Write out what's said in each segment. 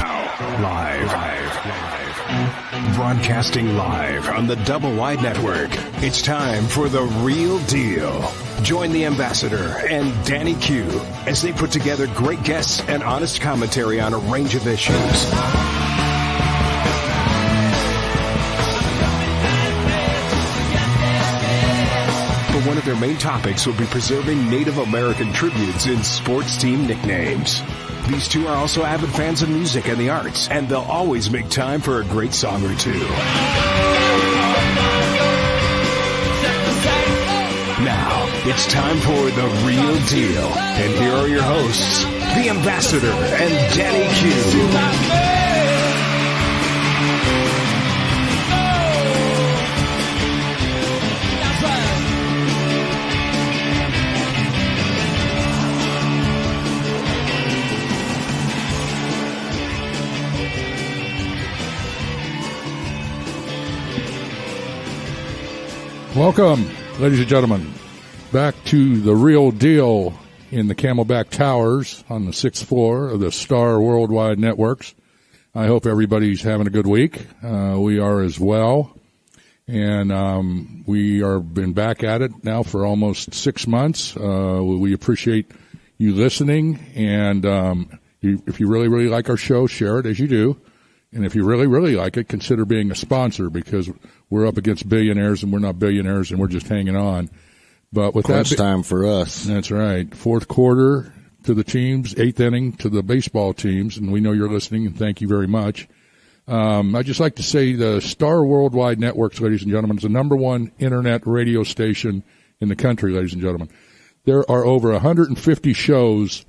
Now, live. Broadcasting live on the Double Wide Network. It's time for The Real Deal. Join the Ambassador and Danny Q as they put together great guests and honest commentary on a range of issues. But one of their main topics will be preserving Native American tributes in sports team nicknames. These two are also avid fans of music and the arts, and they'll always make time for a great song or two. Now, it's time for The Real Deal. And here are your hosts, the Ambassador and Danny Q. Welcome, ladies and gentlemen, back to The Real Deal in the Camelback Towers on the 6th floor of the Star Worldwide Networks. I hope everybody's having a good week. We are as well. And we are been back at it now for almost 6 months. We appreciate you listening. And if you really, really like our show, share it as you do. And if you really, really like it, consider being a sponsor, because we're up against billionaires and we're not billionaires and we're just hanging on. But with crunch time for us. That's right. Fourth quarter to the teams, eighth inning to the baseball teams, and we know you're listening, and thank you very much. I'd just like to say the Star Worldwide Networks, ladies and gentlemen, is the number one internet radio station in the country, ladies and gentlemen. There are over 150 shows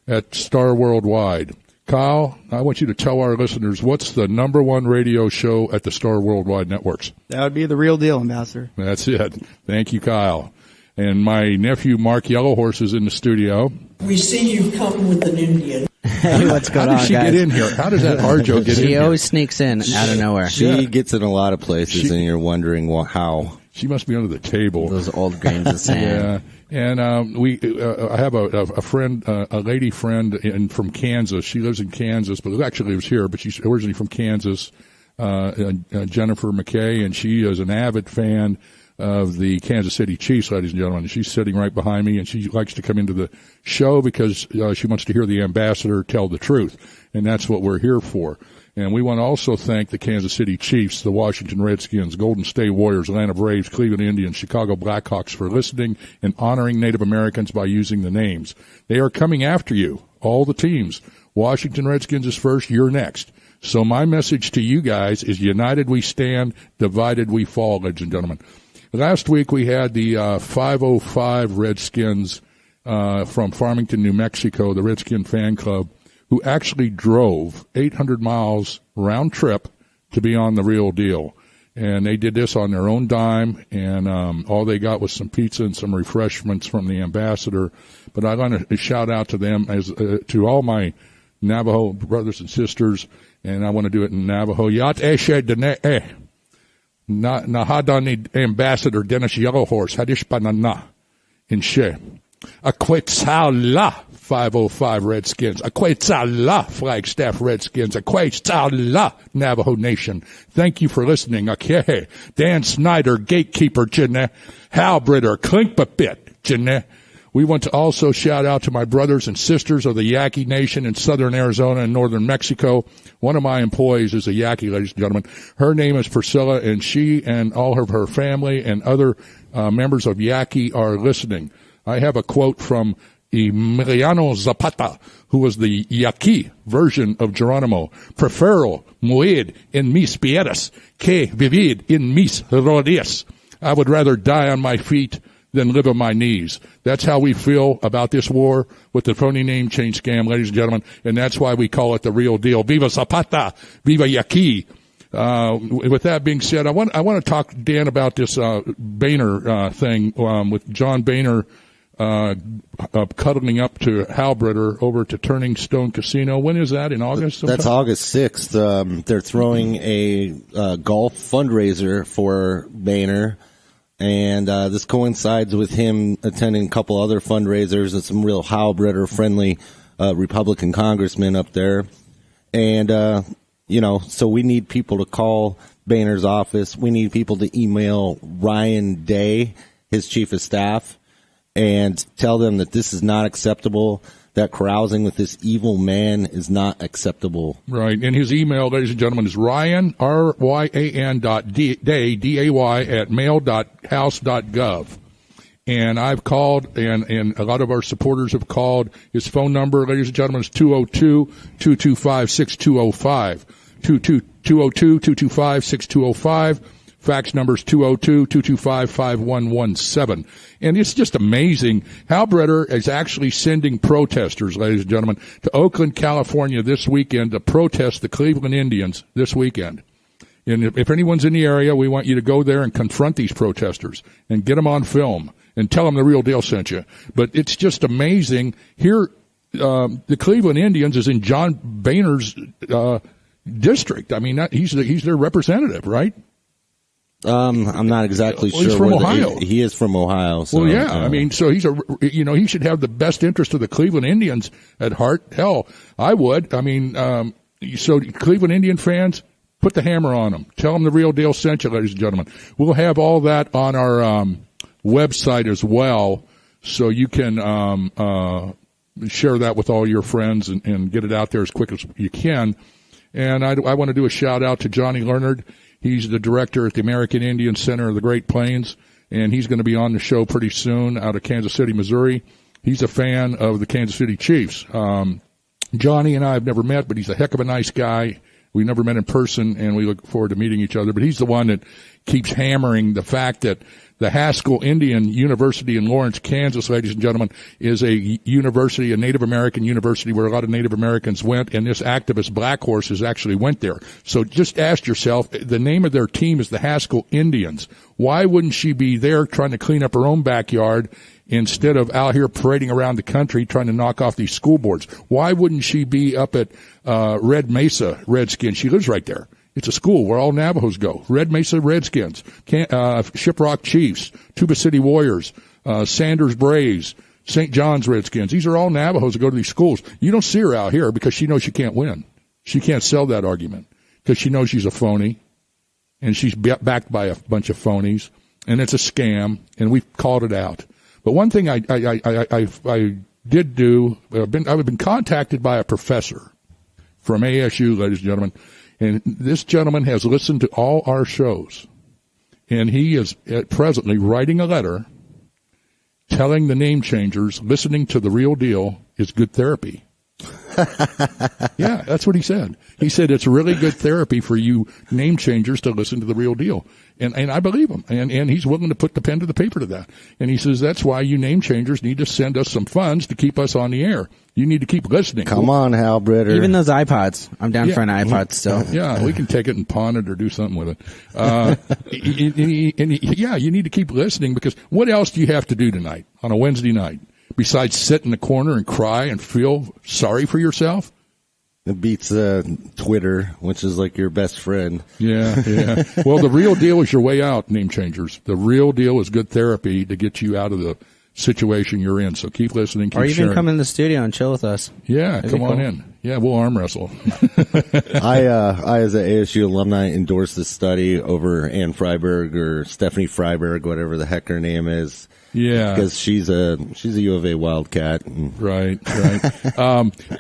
at Star Worldwide. Kyle, I want you to tell our listeners, what's the number one radio show at the Star Worldwide Networks? That would be The Real Deal, Ambassador. That's it. Thank you, Kyle. And my nephew, Mark Yellowhorse, is in the studio. We see you've come with an Indian. Hey, what's going on, guys? How does she get in here? How does that Arjo get in here? She always sneaks in out of nowhere. She gets in a lot of places, and you're wondering how. She must be under the table. Those old grains of sand. Yeah. And I have a friend, a lady friend from Kansas. She lives in Kansas, but actually lives here, but she's originally from Kansas, Jennifer McKay, and she is an avid fan of the Kansas City Chiefs, ladies and gentlemen. She's sitting right behind me, and she likes to come into the show because she wants to hear the ambassador tell the truth, and that's what we're here for. And we want to also thank the Kansas City Chiefs, the Washington Redskins, Golden State Warriors, Atlanta Braves, Cleveland Indians, Chicago Blackhawks for listening and honoring Native Americans by using the names. They are coming after you, all the teams. Washington Redskins is first, you're next. So my message to you guys is united we stand, divided we fall, ladies and gentlemen. Last week we had the 505 Redskins from Farmington, New Mexico, the Redskin fan club, who actually drove 800 miles round trip to be on The Real Deal. And they did this on their own dime, and all they got was some pizza and some refreshments from the ambassador. But I want to shout out to them, as to all my Navajo brothers and sisters, and I want to do it in Navajo. Yat eshe dene eh. Nahadani Ambassador Dennis Yellowhorse, Hadish Banana, in She. Akwetsala 505 Redskins. Akwetsala Flagstaff Redskins. Akwetsala Navajo Nation. Thank you for listening. Okay. Dan Snyder, Gatekeeper, Jene. Halbritter, Klinkpapit, Jene. We want to also shout out to my brothers and sisters of the Yaqui Nation in southern Arizona and northern Mexico. One of my employees is a Yaqui, ladies and gentlemen. Her name is Priscilla, and she and all of her family and other members of Yaqui are listening. I have a quote from Emiliano Zapata, who was the Yaqui version of Geronimo. Prefero morir en mis piedras que vivir en mis rodillas. I would rather die on my feet than live on my knees. That's how we feel about this war with the phony name change scam, ladies and gentlemen, and that's why we call it The Real Deal. Viva Zapata, viva Yaqui. With that being said, I want to talk, Dan, about this Boehner thing with John Boehner cuddling up to Halbritter over to Turning Stone Casino. When is that? In August? Sometime? That's August 6th. They're throwing a golf fundraiser for Boehner. And this coincides with him attending a couple other fundraisers and some real Halbritter-friendly Republican congressmen up there. And, so we need people to call Boehner's office. We need people to email Ryan Day, his chief of staff, and tell them that this is not acceptable, that carousing with this evil man is not acceptable. Right. And his email, ladies and gentlemen, is Ryan, RYAN.day, D-A-Y, at mail.house.gov. And I've called, and a lot of our supporters have called. His phone number, ladies and gentlemen, is 202-225-6205. 202-225-6205. Fax number is 202-225-5117. And it's just amazing. Hal Bretter is actually sending protesters, ladies and gentlemen, to Oakland, California this weekend to protest the Cleveland Indians this weekend. And if anyone's in the area, we want you to go there and confront these protesters and get them on film and tell them the real deal sent you. But it's just amazing. Here, the Cleveland Indians is in John Boehner's district. I mean, he's their representative, right? I'm not exactly sure. He's from Ohio. He is from Ohio. So, well, yeah. I mean, so he should have the best interest of the Cleveland Indians at heart. Hell, I would. I mean, so Cleveland Indian fans, put the hammer on them. Tell them the real deal sent you, ladies and gentlemen. We'll have all that on our website as well, so you can share that with all your friends and get it out there as quick as you can. And I want to do a shout-out to Johnny Leonard. He's the director at the American Indian Center of the Great Plains, and he's going to be on the show pretty soon out of Kansas City, Missouri. He's a fan of the Kansas City Chiefs. Johnny and I have never met, but he's a heck of a nice guy. We never met in person, and we look forward to meeting each other. But he's the one that keeps hammering the fact that the Haskell Indian University in Lawrence, Kansas, ladies and gentlemen, is a university, a Native American university where a lot of Native Americans went, and this activist Black Horses actually went there. So just ask yourself, the name of their team is the Haskell Indians. Why wouldn't she be there trying to clean up her own backyard instead of out here parading around the country trying to knock off these school boards? Why wouldn't she be up at Red Mesa Redskins? She lives right there. It's a school where all Navajos go. Red Mesa Redskins, Shiprock Chiefs, Tuba City Warriors, Sanders Braves, St. John's Redskins. These are all Navajos that go to these schools. You don't see her out here because she knows she can't win. She can't sell that argument because she knows she's a phony, and she's backed by a bunch of phonies, and it's a scam, and we've called it out. But one thing I did do, I've been contacted by a professor from ASU, ladies and gentlemen. And this gentleman has listened to all our shows, and he is presently writing a letter telling the name changers listening to the real deal is good therapy. Yeah, that's what he said. He said it's really good therapy for you name changers to listen to the real deal. And I believe him. And he's willing to put the pen to the paper to that. And he says that's why you name changers need to send us some funds to keep us on the air. You need to keep listening. Come on, Hal Britter. Even those iPods. I'm down for an iPod still. Yeah, we can take it and pawn it or do something with it. You need to keep listening, because what else do you have to do tonight on a Wednesday night besides sit in the corner and cry and feel sorry for yourself? It beats Twitter, which is like your best friend. Yeah. Well, the real deal is your way out, name changers. The real deal is good therapy to get you out of the situation you're in. So keep listening, keep sharing. Or even sharing. come in the studio and chill with us. Yeah, come on in. Yeah, we'll arm wrestle. I, as an ASU alumni, endorsed this study over Ann Freiberg or Stephanie Freiberg, whatever the heck her name is. Yeah, because she's a U of A Wildcat. Right.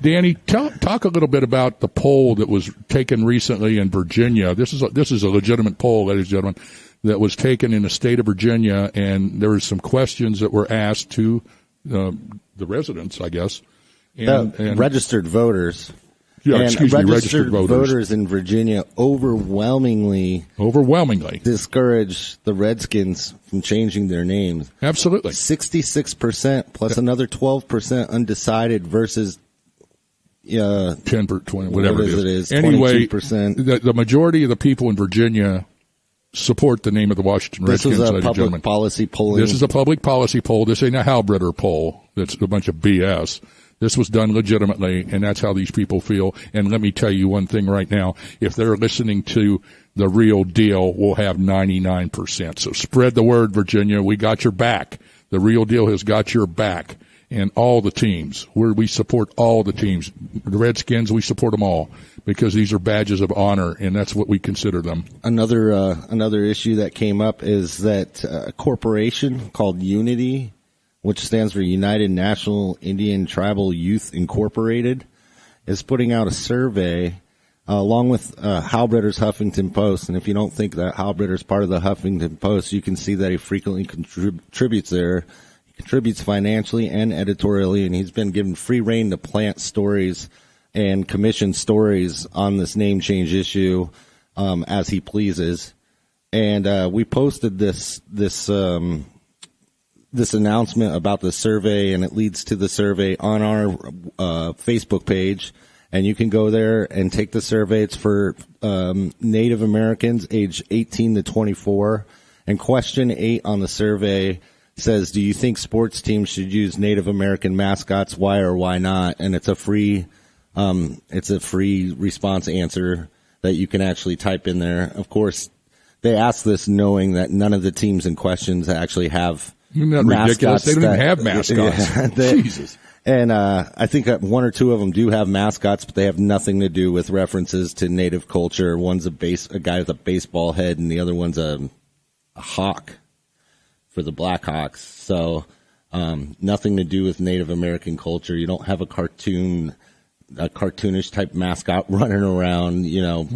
Danny, talk a little bit about the poll that was taken recently in Virginia. This is a legitimate poll, ladies and gentlemen, that was taken in the state of Virginia, and there were some questions that were asked to the residents, I guess, and registered voters. Yeah, and registered voters in Virginia overwhelmingly discourage the Redskins from changing their names. Absolutely. 66% plus another 12% undecided versus 10, 20, whatever it is. Anyway, 22%. The majority of the people in Virginia support the name of the Washington Redskins. This is a public policy polling. This is a public policy poll. This ain't a Hal Britter poll. That's a bunch of BS. This was done legitimately, and that's how these people feel. And let me tell you one thing right now. If they're listening to the real deal, we'll have 99%. So spread the word, Virginia. We got your back. The real deal has got your back. and all the teams. We support all the teams. The Redskins, we support them all because these are badges of honor, and that's what we consider them. Another issue that came up is that a corporation called Unity, which stands for United National Indian Tribal Youth Incorporated, is putting out a survey along with Halbretter's Huffington Post. And if you don't think that Halbretter's part of the Huffington Post, you can see that he frequently contributes there. He contributes financially and editorially, and he's been given free rein to plant stories and commission stories on this name change issue as he pleases. And we posted this announcement about the survey, and it leads to the survey on our Facebook page. And you can go there and take the survey. It's for Native Americans age 18 to 24. And question 8 on the survey says, do you think sports teams should use Native American mascots? Why or why not? And it's a free response answer that you can actually type in there. Of course, they ask this knowing that none of the teams in questions actually have mascots. Ridiculous. They don't even have mascots. Yeah, Jesus. And I think that 1 or 2 of them do have mascots, but they have nothing to do with references to native culture. One's a guy with a baseball head, and the other one's a hawk for the Blackhawks. So nothing to do with Native American culture. You don't have a cartoonish type mascot running around,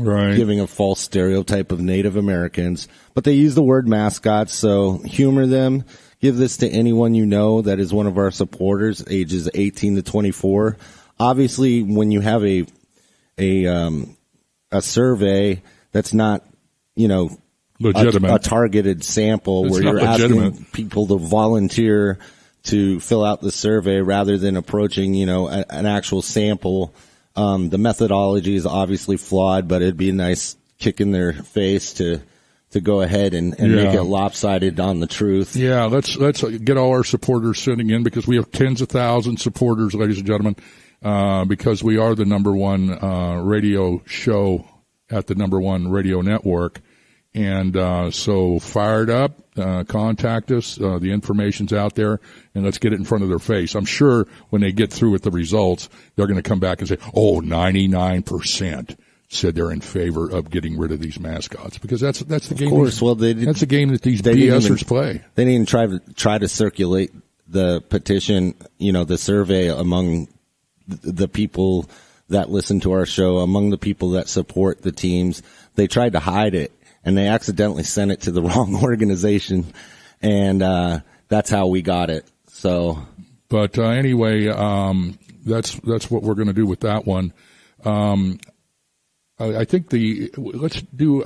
right, giving a false stereotype of Native Americans. But they use the word mascots, so humor them. Give this to anyone you know that is one of our supporters, ages 18 to 24. Obviously, when you have a survey that's not, legitimate, a targeted sample it's where you're asking people to volunteer to fill out the survey rather than approaching, an actual sample. The methodology is obviously flawed, but it'd be a nice kick in their face to go ahead and make it lopsided on the truth. Yeah, let's get all our supporters sending in, because we have tens of thousands of supporters, ladies and gentlemen, because we are the number one radio show at the number one radio network. And so fired up, contact us. The information's out there, and let's get it in front of their face. I'm sure when they get through with the results, they're going to come back and say, 99% said they're in favor of getting rid of these mascots, because that's the game. Of course, that's the game that these BSers play. They didn't even try to circulate the petition, the survey among the people that listen to our show, among the people that support the teams. They tried to hide it, and they accidentally sent it to the wrong organization, and that's how we got it. So, but anyway, that's what we're going to do with that one. I think let's do,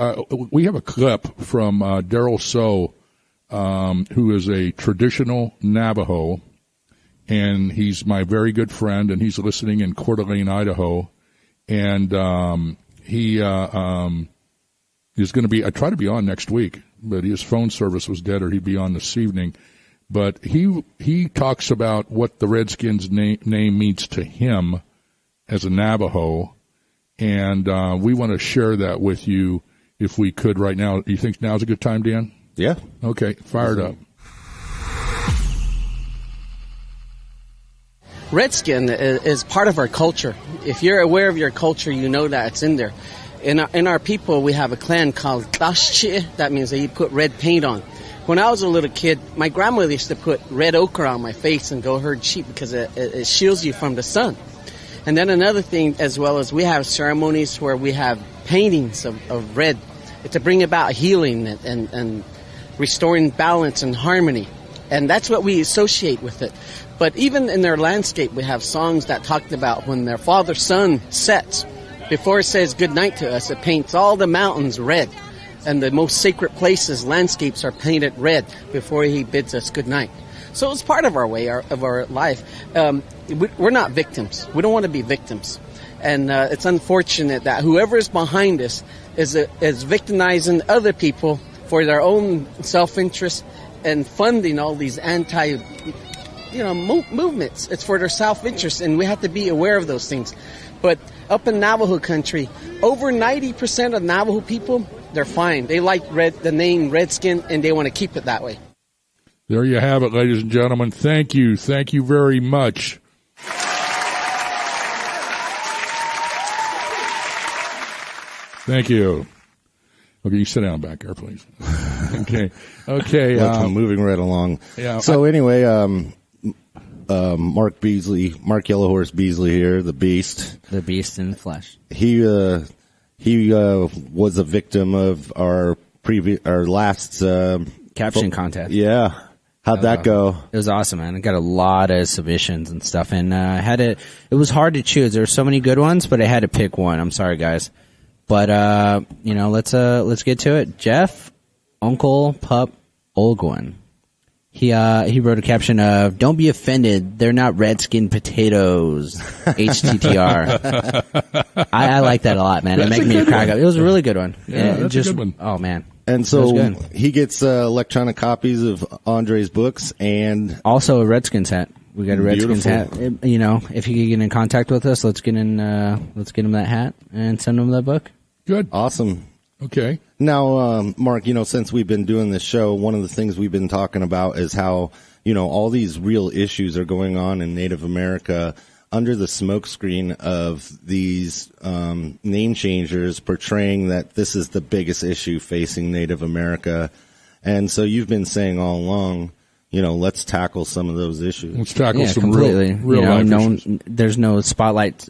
we have a clip from Daryl So, who is a traditional Navajo, and he's my very good friend, and he's listening in Coeur d'Alene, Idaho, and he is going to be, I try to be on next week, but his phone service was dead, or he'd be on this evening. But he talks about what the Redskins name means to him as a Navajo. And we want to share that with you if we could right now. You think now's a good time, Dan? Yeah. Okay, fired up. Redskin is part of our culture. If you're aware of your culture, you know that it's in there. In our people, we have a clan called Tashchi. That means that you put red paint on. When I was a little kid, my grandmother used to put red ochre on my face and go herd sheep because it shields you from the sun. And then another thing as well is we have ceremonies where we have paintings of red to bring about healing and restoring balance and harmony. And that's what we associate with it. But even in their landscape, we have songs that talked about when their father sun sets. Before it says good night to us, it paints all the mountains red. And the most sacred places, landscapes are painted red before he bids us good night. So it's part of our way, of our life. We're not victims. We don't want to be victims. And it's unfortunate that whoever is behind us is victimizing other people for their own self-interest and funding all these movements. It's for their self-interest, and we have to be aware of those things. But up in Navajo country, over 90% of Navajo people, they're fine. They like the name Redskin, and they want to keep it that way. There you have it, ladies and gentlemen. Thank you. Thank you very much. Thank you. Okay, you sit down back there, please. Okay. Look, I'm moving right along. Yeah. So anyway, Mark Yellowhorse Beasley here, the Beast. The Beast in the flesh. He was a victim of our last Caption contest. Yeah. How'd that go? It was awesome, man. I got a lot of submissions and stuff, and it was hard to choose. There were so many good ones, but I had to pick one. I'm sorry, guys. But let's get to it. Jeff, Uncle Pup Olguin. He wrote a caption of "Don't be offended, they're not redskin potatoes." HTTR. I like that a lot, man. It made me crack up. It was a really good one. Yeah, that's a good one. Oh man. And so he gets electronic copies of Andre's books and also a Redskins hat. We got a Redskins hat. If he can get in contact with us, let's get him that hat and send him that book. Good. Awesome. Okay. Now, Mark, since we've been doing this show, one of the things we've been talking about is how, all these real issues are going on in Native America under the smokescreen of these name changers portraying that this is the biggest issue facing Native America. And so you've been saying all along, let's tackle some of those issues. Let's tackle some completely. real life issues. There's no spotlight,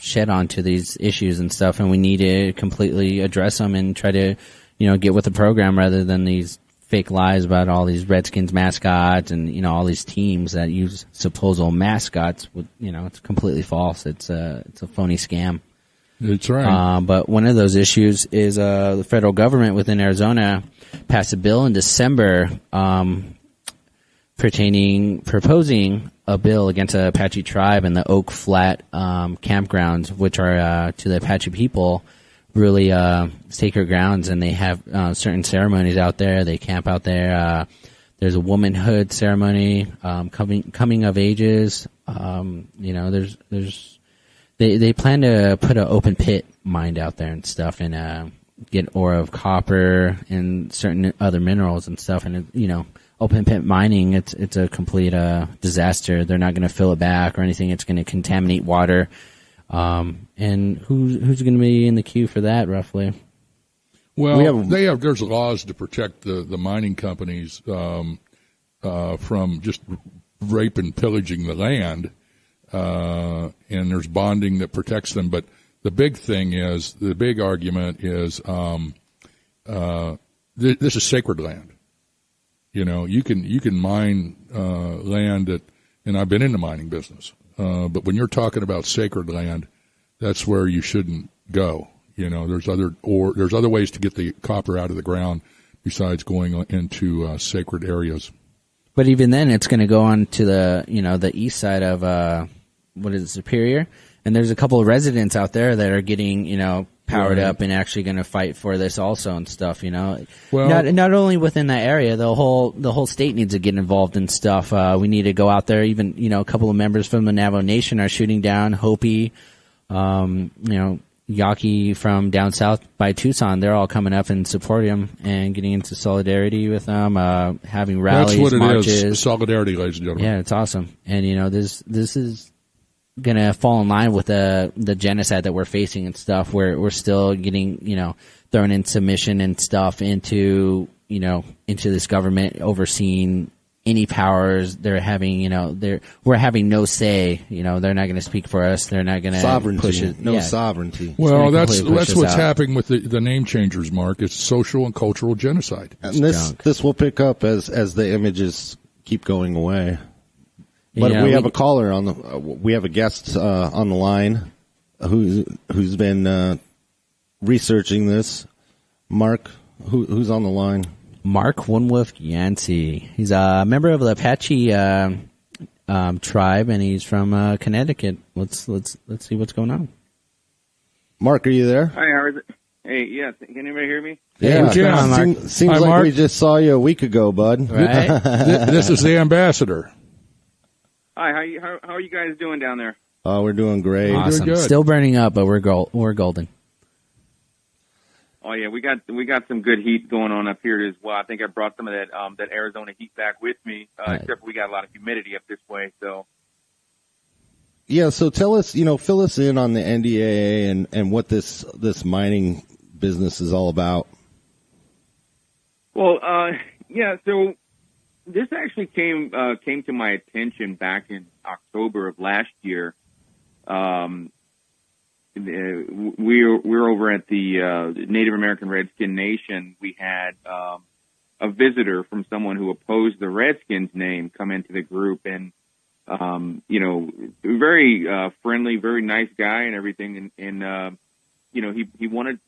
shed onto these issues and stuff, and we need to completely address them and try to, get with the program rather than these fake lies about all these Redskins mascots and, all these teams that use supposed mascots. It's completely false. It's a phony scam. That's right. But one of those issues is the federal government within Arizona passed a bill in December proposing a bill against the Apache tribe and the Oak Flat campgrounds, which are to the Apache people really sacred grounds, and they have certain ceremonies out there. They camp out there. There's a womanhood ceremony, coming of ages. They plan to put an open pit mine out there and stuff, and get ore of copper and certain other minerals and stuff. And open pit mining, it's a complete disaster. They're not going to fill it back or anything. It's going to contaminate water. And who's going to be in the queue for that, roughly? Well, there's laws to protect the mining companies from just rape and pillaging the land, and there's bonding that protects them. But the big argument is this is sacred land. You can mine land that, and I've been in the mining business. But when you're talking about sacred land, that's where you shouldn't go. There's other ways to get the copper out of the ground besides going into sacred areas. But even then, it's going to go on to the east side of Superior, and there's a couple of residents out there that are getting powered up and actually going to fight for this also and stuff. Well, not only within that area, the whole state needs to get involved in stuff. We need to go out there. Even a couple of members from the Navajo Nation are shooting down Hopi, Yaqui from down south by Tucson. They're all coming up and supporting him and getting into solidarity with them, having rallies, that's what marches. It is. Solidarity, ladies and gentlemen. Yeah, it's awesome. And this is gonna fall in line with the genocide that we're facing and stuff, where we're still getting thrown in submission and stuff into this government overseeing any powers they're having. We're having no say. They're not going to speak for us. They're not going to push it. Sovereignty. Well, that's what's happening with the name changers, Mark. It's social and cultural genocide. And this will pick up as the images keep going away. But we have a caller we have a guest on the line who's been researching this. Mark, who's on the line? Mark Winwolf Yancey. He's a member of the Apache tribe, and he's from Connecticut. Let's see what's going on. Mark, are you there? Hi, how is it? Hey, yeah, can anybody hear me? Yeah, seems Hi, like Mark. we just saw you a week ago, bud. Right? This is the ambassador. Hi, how are you guys doing down there? Oh, we're doing great. Awesome. Doing good. Still burning up, but we're golden. Oh Oh yeah, we got some good heat going on up here as well. I think I brought some of that Arizona heat back with me. Except we got a lot of humidity up this way. So Yeah, so tell us, fill us in on the NDAA and what this mining business is all about. Well, yeah. So this actually came to my attention back in October of last year. We're over at the Native American Redskin Nation. We had a visitor from someone who opposed the Redskins name come into the group, and very friendly, very nice guy, and everything. And he wanted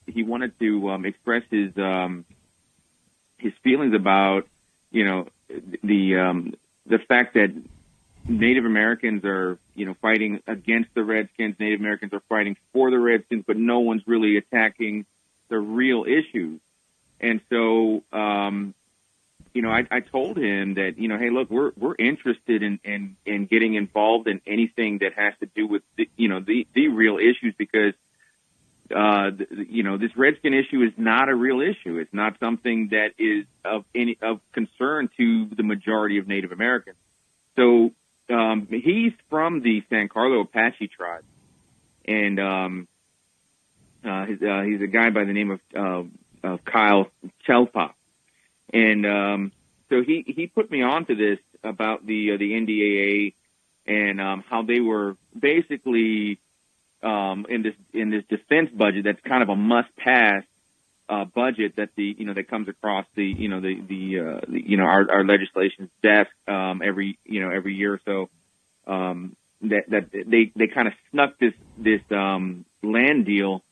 to express his feelings about the fact that Native Americans are, fighting against the Redskins. Native Americans are fighting for the Redskins, but no one's really attacking the real issues. And so, I told him that, hey, look, we're interested in getting involved in anything that has to do with the real issues, because this Redskin issue is not a real issue. It's not something that is of concern to the majority of Native Americans. So he's from the San Carlo Apache tribe, and he's a guy by the name of Kyle Chelpa, and so he put me onto this about the NDAA and how they were basically in this defense budget that's kind of a must-pass budget that that comes across our legislation's desk every year or so, that they kind of snuck this land deal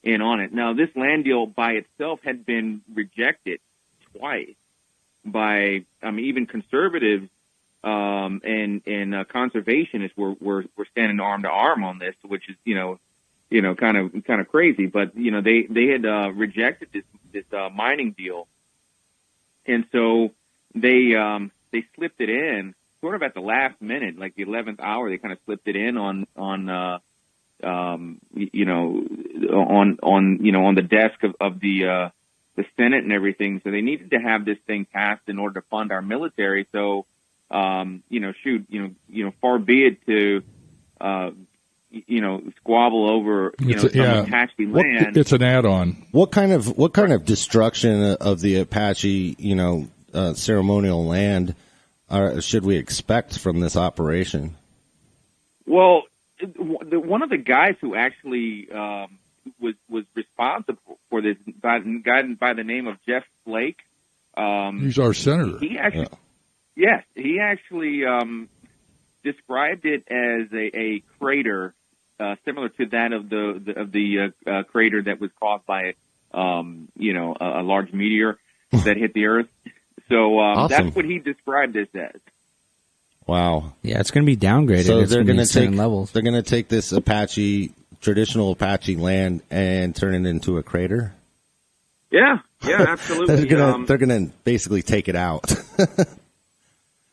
in on it. Now, this land deal by itself had been rejected twice by even conservatives and conservationists were standing arm to arm on this, which is kind of crazy. But they had rejected this mining deal, and so they slipped it in sort of at the last minute, like the 11th hour. They kind of slipped it in on the desk of the Senate and everything. So they needed to have this thing passed in order to fund our military. So far be it to squabble over some Apache land. It's an add-on. What kind of destruction of the Apache ceremonial land should we expect from this operation? Well, one of the guys who actually was responsible for this, guy by the name of Jeff Flake. He's our senator. He actually, yes, he actually described it as a crater similar to that of the crater that was caused by a large meteor that hit the Earth. So awesome. That's what he described this as. Wow. Yeah, it's going to be downgraded. So they're going to take levels. They're going to take this traditional Apache land and turn it into a crater. Yeah, absolutely. they're going to basically take it out.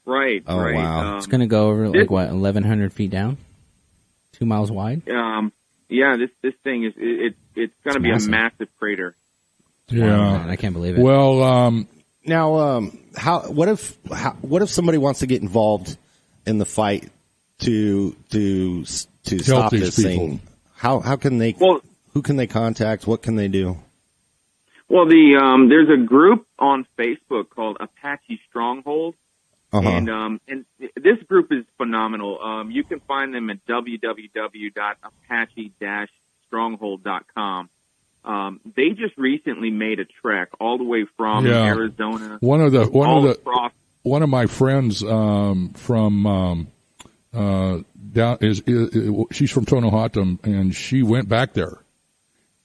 Right. Oh, right. wow. It's going to go over 1,100 feet down, 2 miles wide. Yeah. This thing is it's going to be massive. A massive crater. Yeah, wow, man, I can't believe it. Well, now, what if somebody wants to get involved in the fight to stop these this people. thing? How can they? Well, who can they contact? What can they do? Well, there's a group on Facebook called Apache Stronghold, and this group is phenomenal. You can find them at www.apache-stronghold.com. They just recently made a trek all the way from Arizona. One of my friends from down is she's from Tonohatum, and she went back there,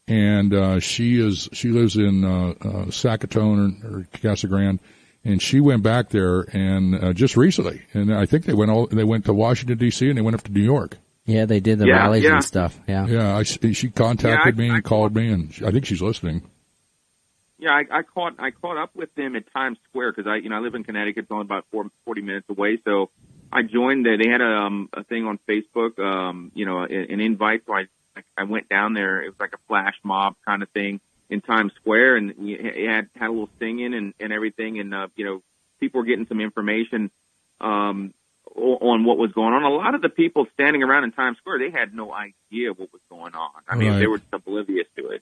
and she lives in Sackatoon or Casa Grande, and she went back there and just recently, and I think they went to Washington D.C. and they went up to New York. Yeah, they did the rallies and stuff. Yeah. She contacted me and called me, and I think she's listening. Yeah, I caught up with them at Times Square because I live in Connecticut, it's only about 40 minutes away. So I joined there. They had a thing on Facebook, an invite. So I went down there. It was like a flash mob kind of thing in Times Square, and it had a little singing and everything, and people were getting some information on what was going on. A lot of the people standing around in Times Square, they had no idea what was going on. I mean, they were just oblivious to it.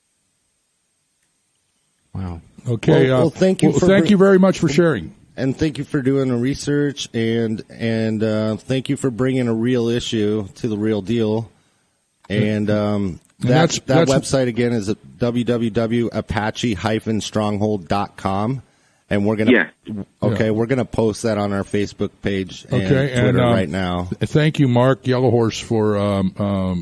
Wow. Okay. Well, thank you. Thank you very much for sharing. And thank you for doing the research, and thank you for bringing a real issue to the real deal. And that website again is at www.apache-stronghold.com. And we're gonna we're gonna post that on our Facebook page and Twitter right now. Thank you, Mark Yellowhorse, for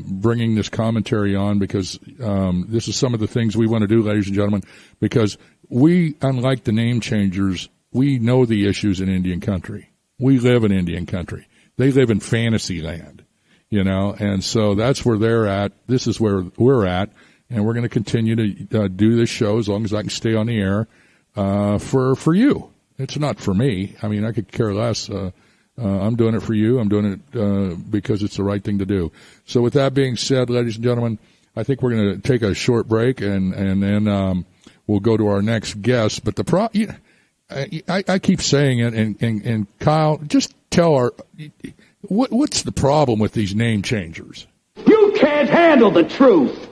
bringing this commentary on, because this is some of the things we want to do, ladies and gentlemen. Because we, unlike the name changers, we know the issues in Indian country. We live in Indian country. They live in fantasy land, and so that's where they're at. This is where we're at, and we're going to continue to do this show as long as I can stay on the air. For you. It's not for me. I mean, I could care less. I'm doing it for you. I'm doing it because it's the right thing to do. So with that being said, ladies and gentlemen, I think we're going to take a short break, and then we'll go to our next guest. But I keep saying it, and Kyle, just tell what's the problem with these name changers? You can't handle the truth.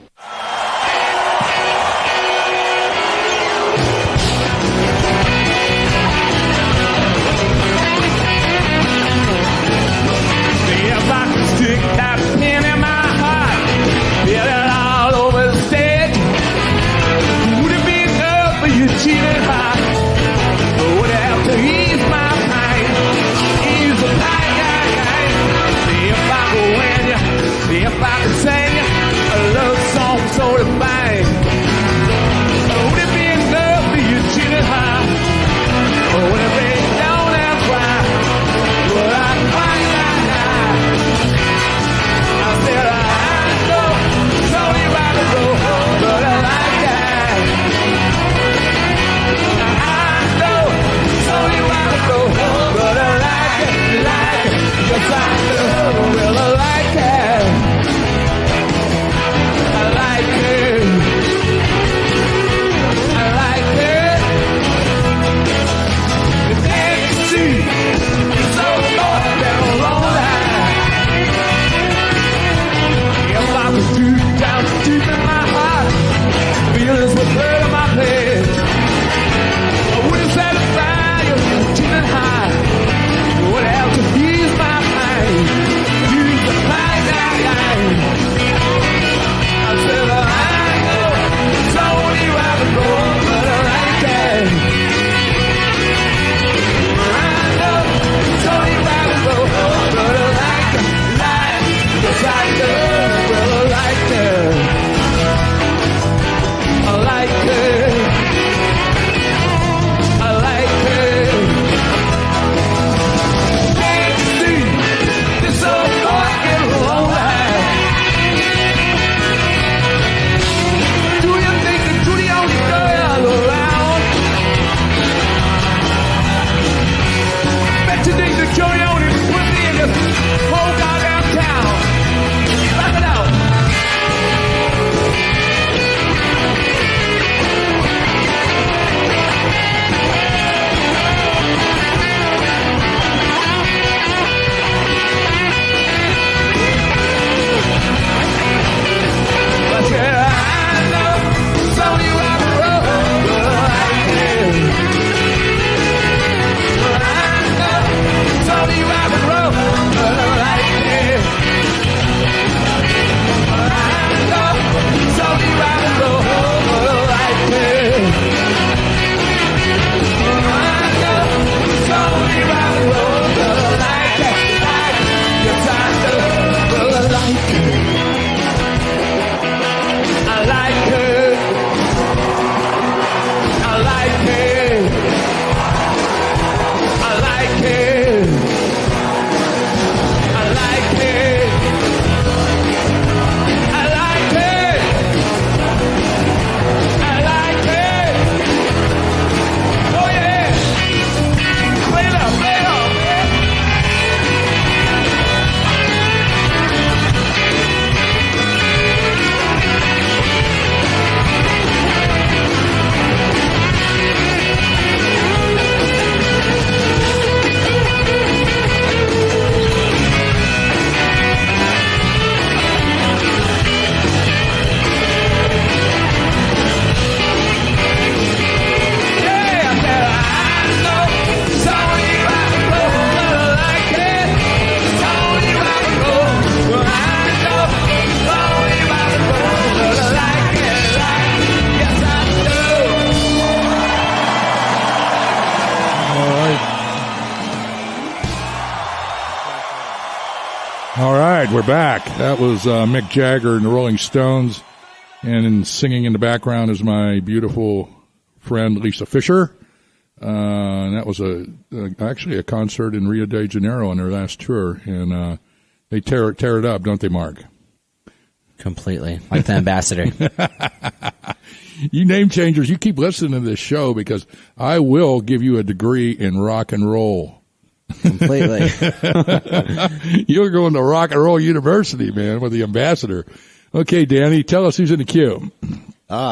If I could sing a love right, we're back. That was Mick Jagger and the Rolling Stones, and singing in the background is my beautiful friend Lisa Fisher. And that was actually a concert in Rio de Janeiro on their last tour, and they tear it up, don't they, Mark? Completely, like the ambassador. You name changers, you keep listening to this show because I will give you a degree in rock and roll. Completely. You're going to Rock and Roll University, man, with the ambassador. Okay, Danny, tell us who's in the queue.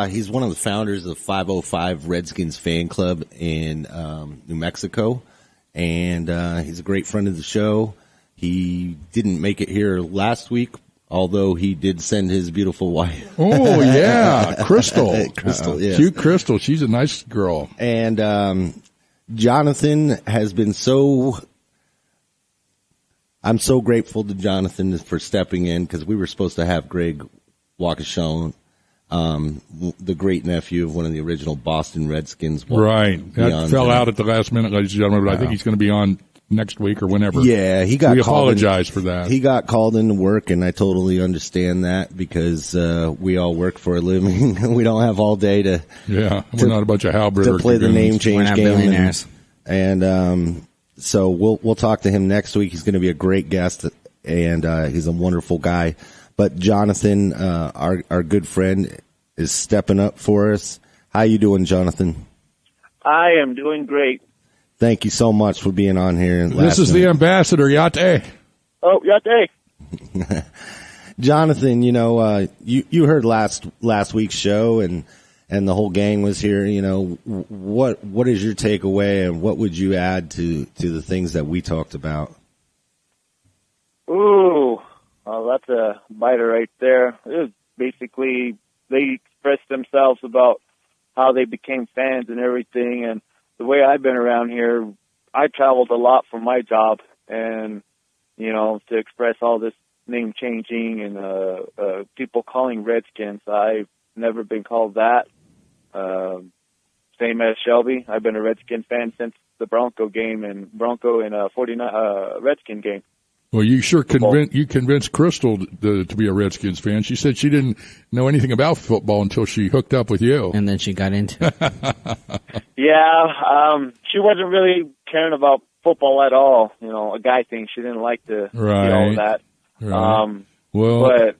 He's one of the founders of 505 Redskins fan club in New Mexico, and he's a great friend of the show. He didn't make it here last week, although he did send his beautiful wife. Oh, yeah, Crystal. Crystal, yes. Cute Crystal. She's a nice girl. And Jonathan has been I'm so grateful to Jonathan for stepping in, because we were supposed to have Greg Waukesha, the great nephew of one of the original Boston Redskins. Right. That fell out at the last minute, ladies and gentlemen, but I think he's going to be on next week or whenever. Yeah, we apologize for that. He got called into work, and I totally understand that, because we all work for a living. We don't have all day to. Yeah, we're not a bunch of halberd to play the name change we're not game. Billionaires. And so we'll talk to him next week. He's going to be a great guest, and he's a wonderful guy. But Jonathan, our good friend, is stepping up for us. How you doing, Jonathan? I am doing great. Thank you so much for being on here. This is the ambassador, Yate. Oh, Yate. Jonathan, you heard last week's show, and the whole gang was here. What is your takeaway, and what would you add to the things that we talked about? Ooh, well, that's a biter right there. It was basically, they expressed themselves about how they became fans and everything. And the way I've been around here, I traveled a lot for my job, and to express all this name changing and people calling Redskins. I've never been called that. Same as Shelby. I've been a Redskin fan since the Bronco game and 49 Redskin game. Well, you sure convinced Crystal to be a Redskins fan. She said she didn't know anything about football until she hooked up with you. And then she got into it. Yeah, she wasn't really caring about football at all. A guy thing. She didn't like to see all of that. Right. But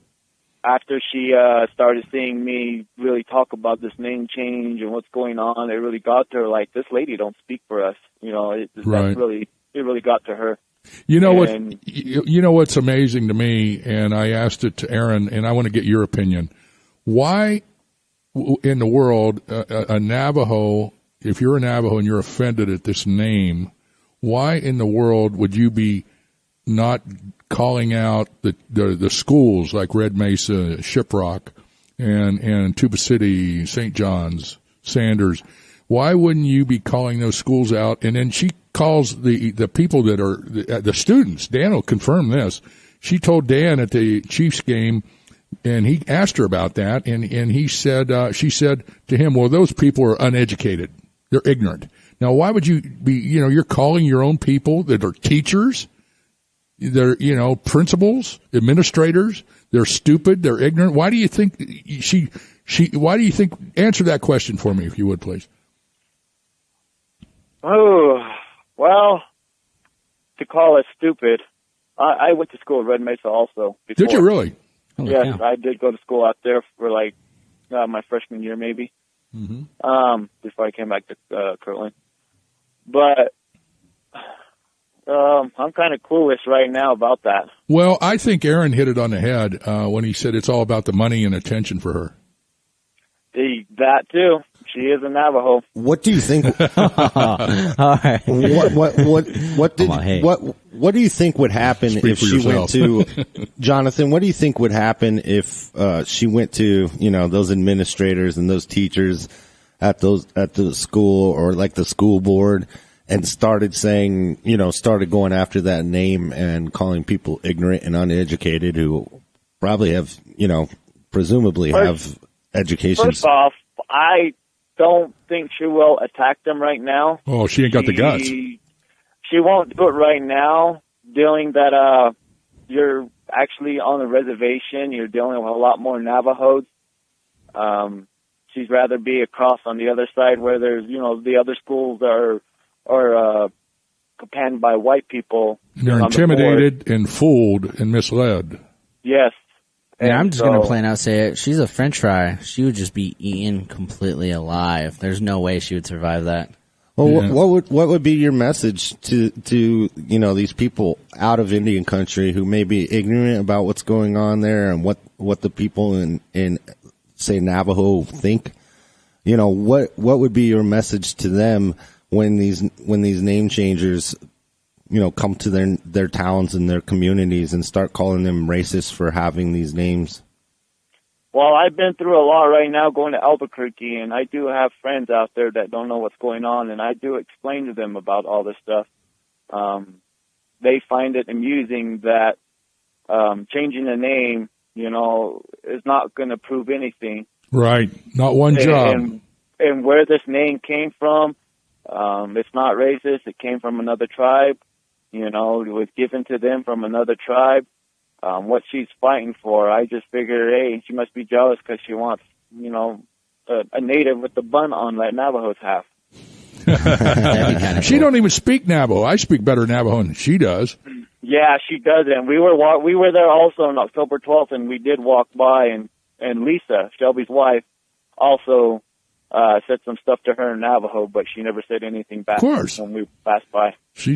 after she started seeing me really talk about this name change and what's going on, it really got to her, like, this lady don't speak for us. It really got to her. You know what's amazing to me, and I asked it to Aaron, and I want to get your opinion. Why in the world a Navajo, if you're a Navajo and you're offended at this name, why in the world would you be not calling out the schools like Red Mesa, Shiprock, and Tuba City, St. John's, Sanders? Why wouldn't you be calling those schools out? And then she calls the people that are the students. Dan will confirm this. She told Dan at the Chiefs game, and he asked her about that, and he said, she said to him, well, those people are uneducated. They're ignorant. Now, why would you be, you're calling your own people that are teachers, they're, principals, administrators, they're stupid, they're ignorant. Why do you think why do you think, answer that question for me, if you would, please. Oh, well, to call us stupid, I went to school at Red Mesa also. Before. Did you really? Yes, yeah. I did go to school out there for my freshman year maybe, before I came back to Kirtland. But I'm kind of clueless right now about that. Well, I think Aaron hit it on the head when he said it's all about the money and attention for her. That too. She is a Navajo. What do you think? All right. What do you think would happen if she went to Jonathan? What do you think would happen if she went to those administrators and those teachers at the school or like the school board and started saying started going after that name and calling people ignorant and uneducated who probably have presumably have education? First off, I don't think she will attack them right now. Oh, she ain't got the guts. She won't do it right now, dealing that you're actually on a reservation. You're dealing with a lot more Navajos. She'd rather be across on the other side where there's, the other schools are captained by white people. They're intimidated and fooled and misled. Yes. Yeah, I'm just going to plain out say it. She's a French fry. She would just be eaten completely alive. There's no way she would survive that. Well, what would be your message to these people out of Indian country who may be ignorant about what's going on there and what the people in say Navajo think? What would be your message to them when these name changers come to their towns and their communities and start calling them racist for having these names? Well, I've been through a lot right now going to Albuquerque, and I do have friends out there that don't know what's going on, and I do explain to them about all this stuff. They find it amusing that changing the name, is not going to prove anything. Right. Not one job. And where this name came from, it's not racist. It came from another tribe. It was given to them from another tribe. What she's fighting for, I just figure, hey, she must be jealous because she wants, a native with the bun on that Navajos have. She don't even speak Navajo. I speak better Navajo than she does. Yeah, she doesn't. We were there also on October 12th, and we did walk by, and Lisa, Shelby's wife, also said some stuff to her in Navajo, but she never said anything back. Of course. When we passed by. She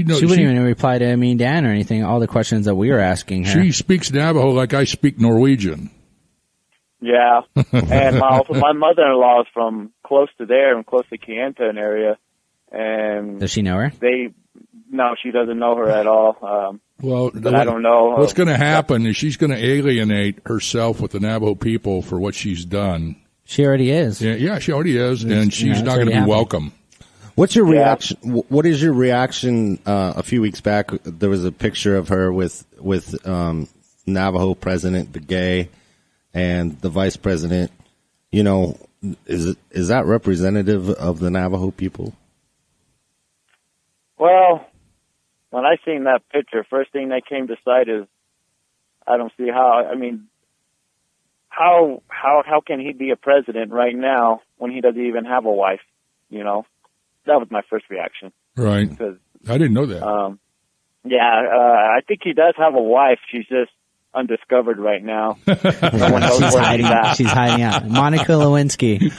knows. She wouldn't even reply to me, Dan, or anything. All the questions that we were asking her. She speaks Navajo like I speak Norwegian. Yeah, and my mother-in-law is from close to there, and close to Kayenta area. And does she know her? No, she doesn't know her at all. But I don't know. What's going to happen is she's going to alienate herself with the Navajo people for what she's done. She already is. Yeah, she already is, and she's not going to be welcome. What's your reaction? What is your reaction? A few weeks back, there was a picture of her with Navajo President Begay and the Vice President. Is that representative of the Navajo people? Well, when I seen that picture, first thing that came to sight is I don't see how. I mean, how can he be a president right now when he doesn't even have a wife? That was my first reaction. Right. Because I didn't know that. I think he does have a wife. She's just undiscovered right now. No one knows where she's at. She's hiding out. Monica Lewinsky.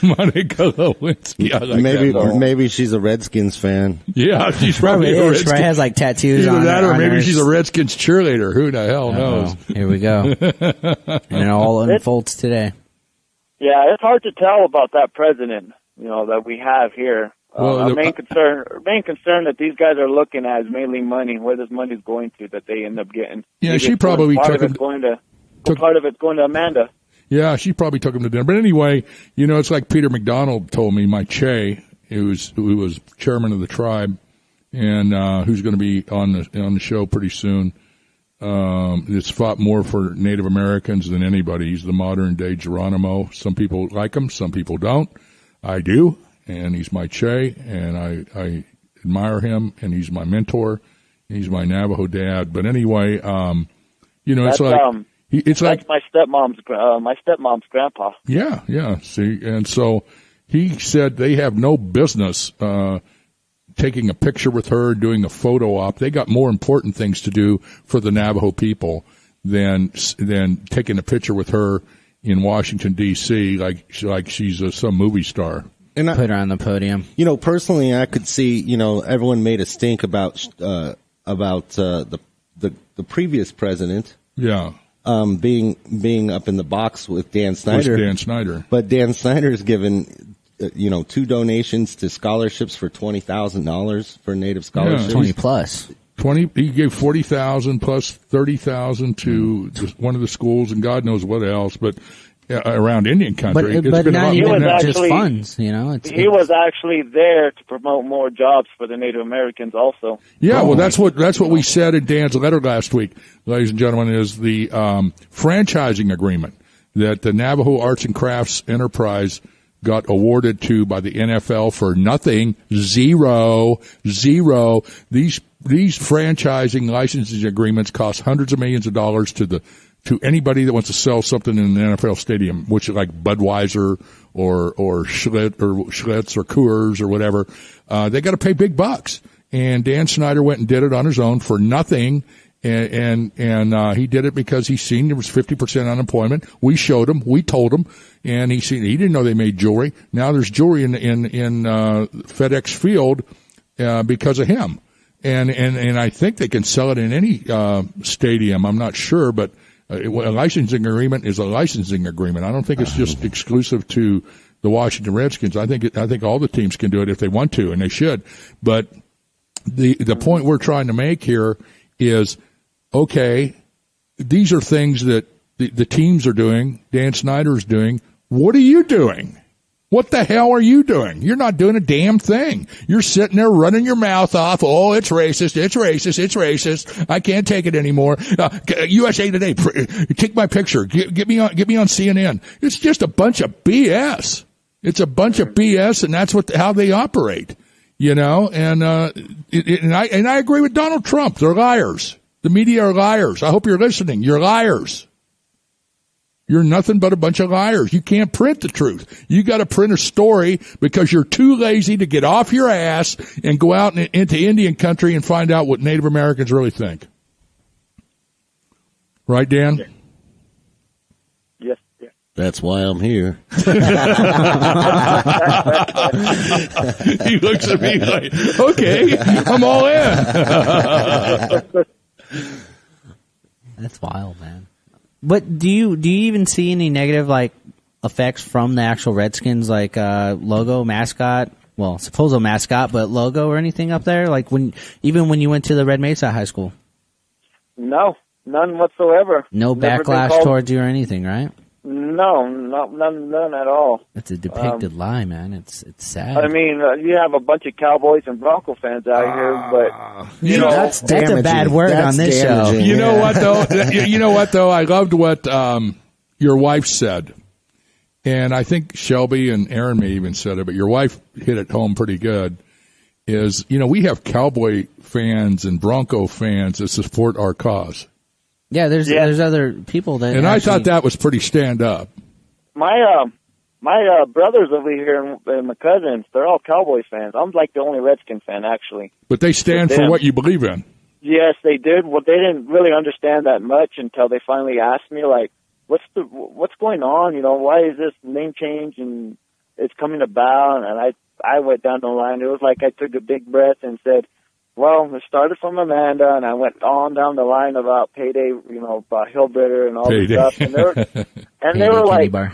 I like maybe she's a Redskins fan. Yeah, she's probably a Redskins. She probably has like tattoos Either on that, her. or maybe she's a Redskins cheerleader. Who the hell knows? Here we go. And it all unfolds today. Yeah, it's hard to tell about that president, that we have here. Our main concern that these guys are looking at is mainly money, where this money's going to that they end up getting. Yeah, she probably part of it's going to Amanda. Yeah, she probably took him to dinner. But anyway, it's like Peter McDonald told me, my Che, who was chairman of the tribe, and who's going to be on the show pretty soon. It's fought more for Native Americans than anybody. He's the modern day Geronimo. Some people like him, some people don't. I do. And he's my Che, and I admire him, and he's my mentor. He's my Navajo dad. But anyway, it's like my stepmom's grandpa. Yeah. See, and so he said they have no business taking a picture with her, doing a photo op. They got more important things to do for the Navajo people than taking a picture with her in Washington D.C. like she's some movie star. And put her on the podium. Personally, I could see, everyone made a stink about the previous president. Yeah. Being up in the box with Dan Snyder. But Dan Snyder's given, 2 donations to scholarships for $20,000 for Native scholarships. 20 plus. 20. He gave 40,000 plus 30,000 to one of the schools, and God knows what else, but. Around Indian country, but not even just funds. He was actually there to promote more jobs for the Native Americans, also. Yeah, well, that's what we said in Dan's letter last week, ladies and gentlemen, is the franchising agreement that the Navajo Arts and Crafts Enterprise got awarded to by the NFL for nothing, zero. These franchising licensing agreements cost hundreds of millions of dollars to anybody that wants to sell something in an NFL stadium, which is like Budweiser or Schlitz or Coors or whatever. They got to pay big bucks. And Dan Snyder went and did it on his own for nothing. And he did it because he seen there was 50% unemployment. We showed him, we told him, and he didn't know they made jewelry. Now there's jewelry in FedEx Field, because of him. And I think they can sell it in any, stadium. I'm not sure, but a licensing agreement is a licensing agreement. I don't think it's just exclusive to the Washington Redskins. I think all the teams can do it if they want to, and they should. But the point we're trying to make here is, okay, these are things that the teams are doing, Dan Snyder's doing. What are you doing? What the hell are you doing? You're not doing a damn thing. You're sitting there running your mouth off. Oh, it's racist. It's racist. It's racist. I can't take it anymore. USA Today, take my picture. Get me on CNN. It's just a bunch of BS. It's a bunch of BS, and that's how they operate. And I agree with Donald Trump. They're liars. The media are liars. I hope you're listening. You're liars. You're nothing but a bunch of liars. You can't print the truth. You got to print a story because you're too lazy to get off your ass and go out into Indian country and find out what Native Americans really think. Right, Dan? Yes. That's why I'm here. He looks at me like, okay, I'm all in. That's wild, man. But do you even see any negative effects from the actual Redskins logo, mascot? Well, supposed mascot, but logo or anything up there? Like when you went to the Red Mesa High School? No, none whatsoever. No backlash towards you or anything, right? No, none at all. It's a depicted lie, man. It's sad. I mean, you have a bunch of Cowboys and Bronco fans out here, but that's a bad word on this damaging. show. You know what though? I loved what your wife said, and I think Shelby and Aaron may even said it, but your wife hit it home pretty good. Is we have Cowboy fans and Bronco fans that support our cause. Yeah, there's other people that. And I thought that was pretty stand up. My brothers over here and my cousins, they're all Cowboys fans. I'm like the only Redskin fan, actually. But they stand for what you believe in. Yes, they did. Well, they didn't really understand that much until they finally asked me, like, what's going on? Why is this name change and it's coming about? And I went down the line. It was like I took a big breath and said, well, it started from Amanda, and I went on down the line about Payday, about Hillbritter and all this stuff. And they were like, and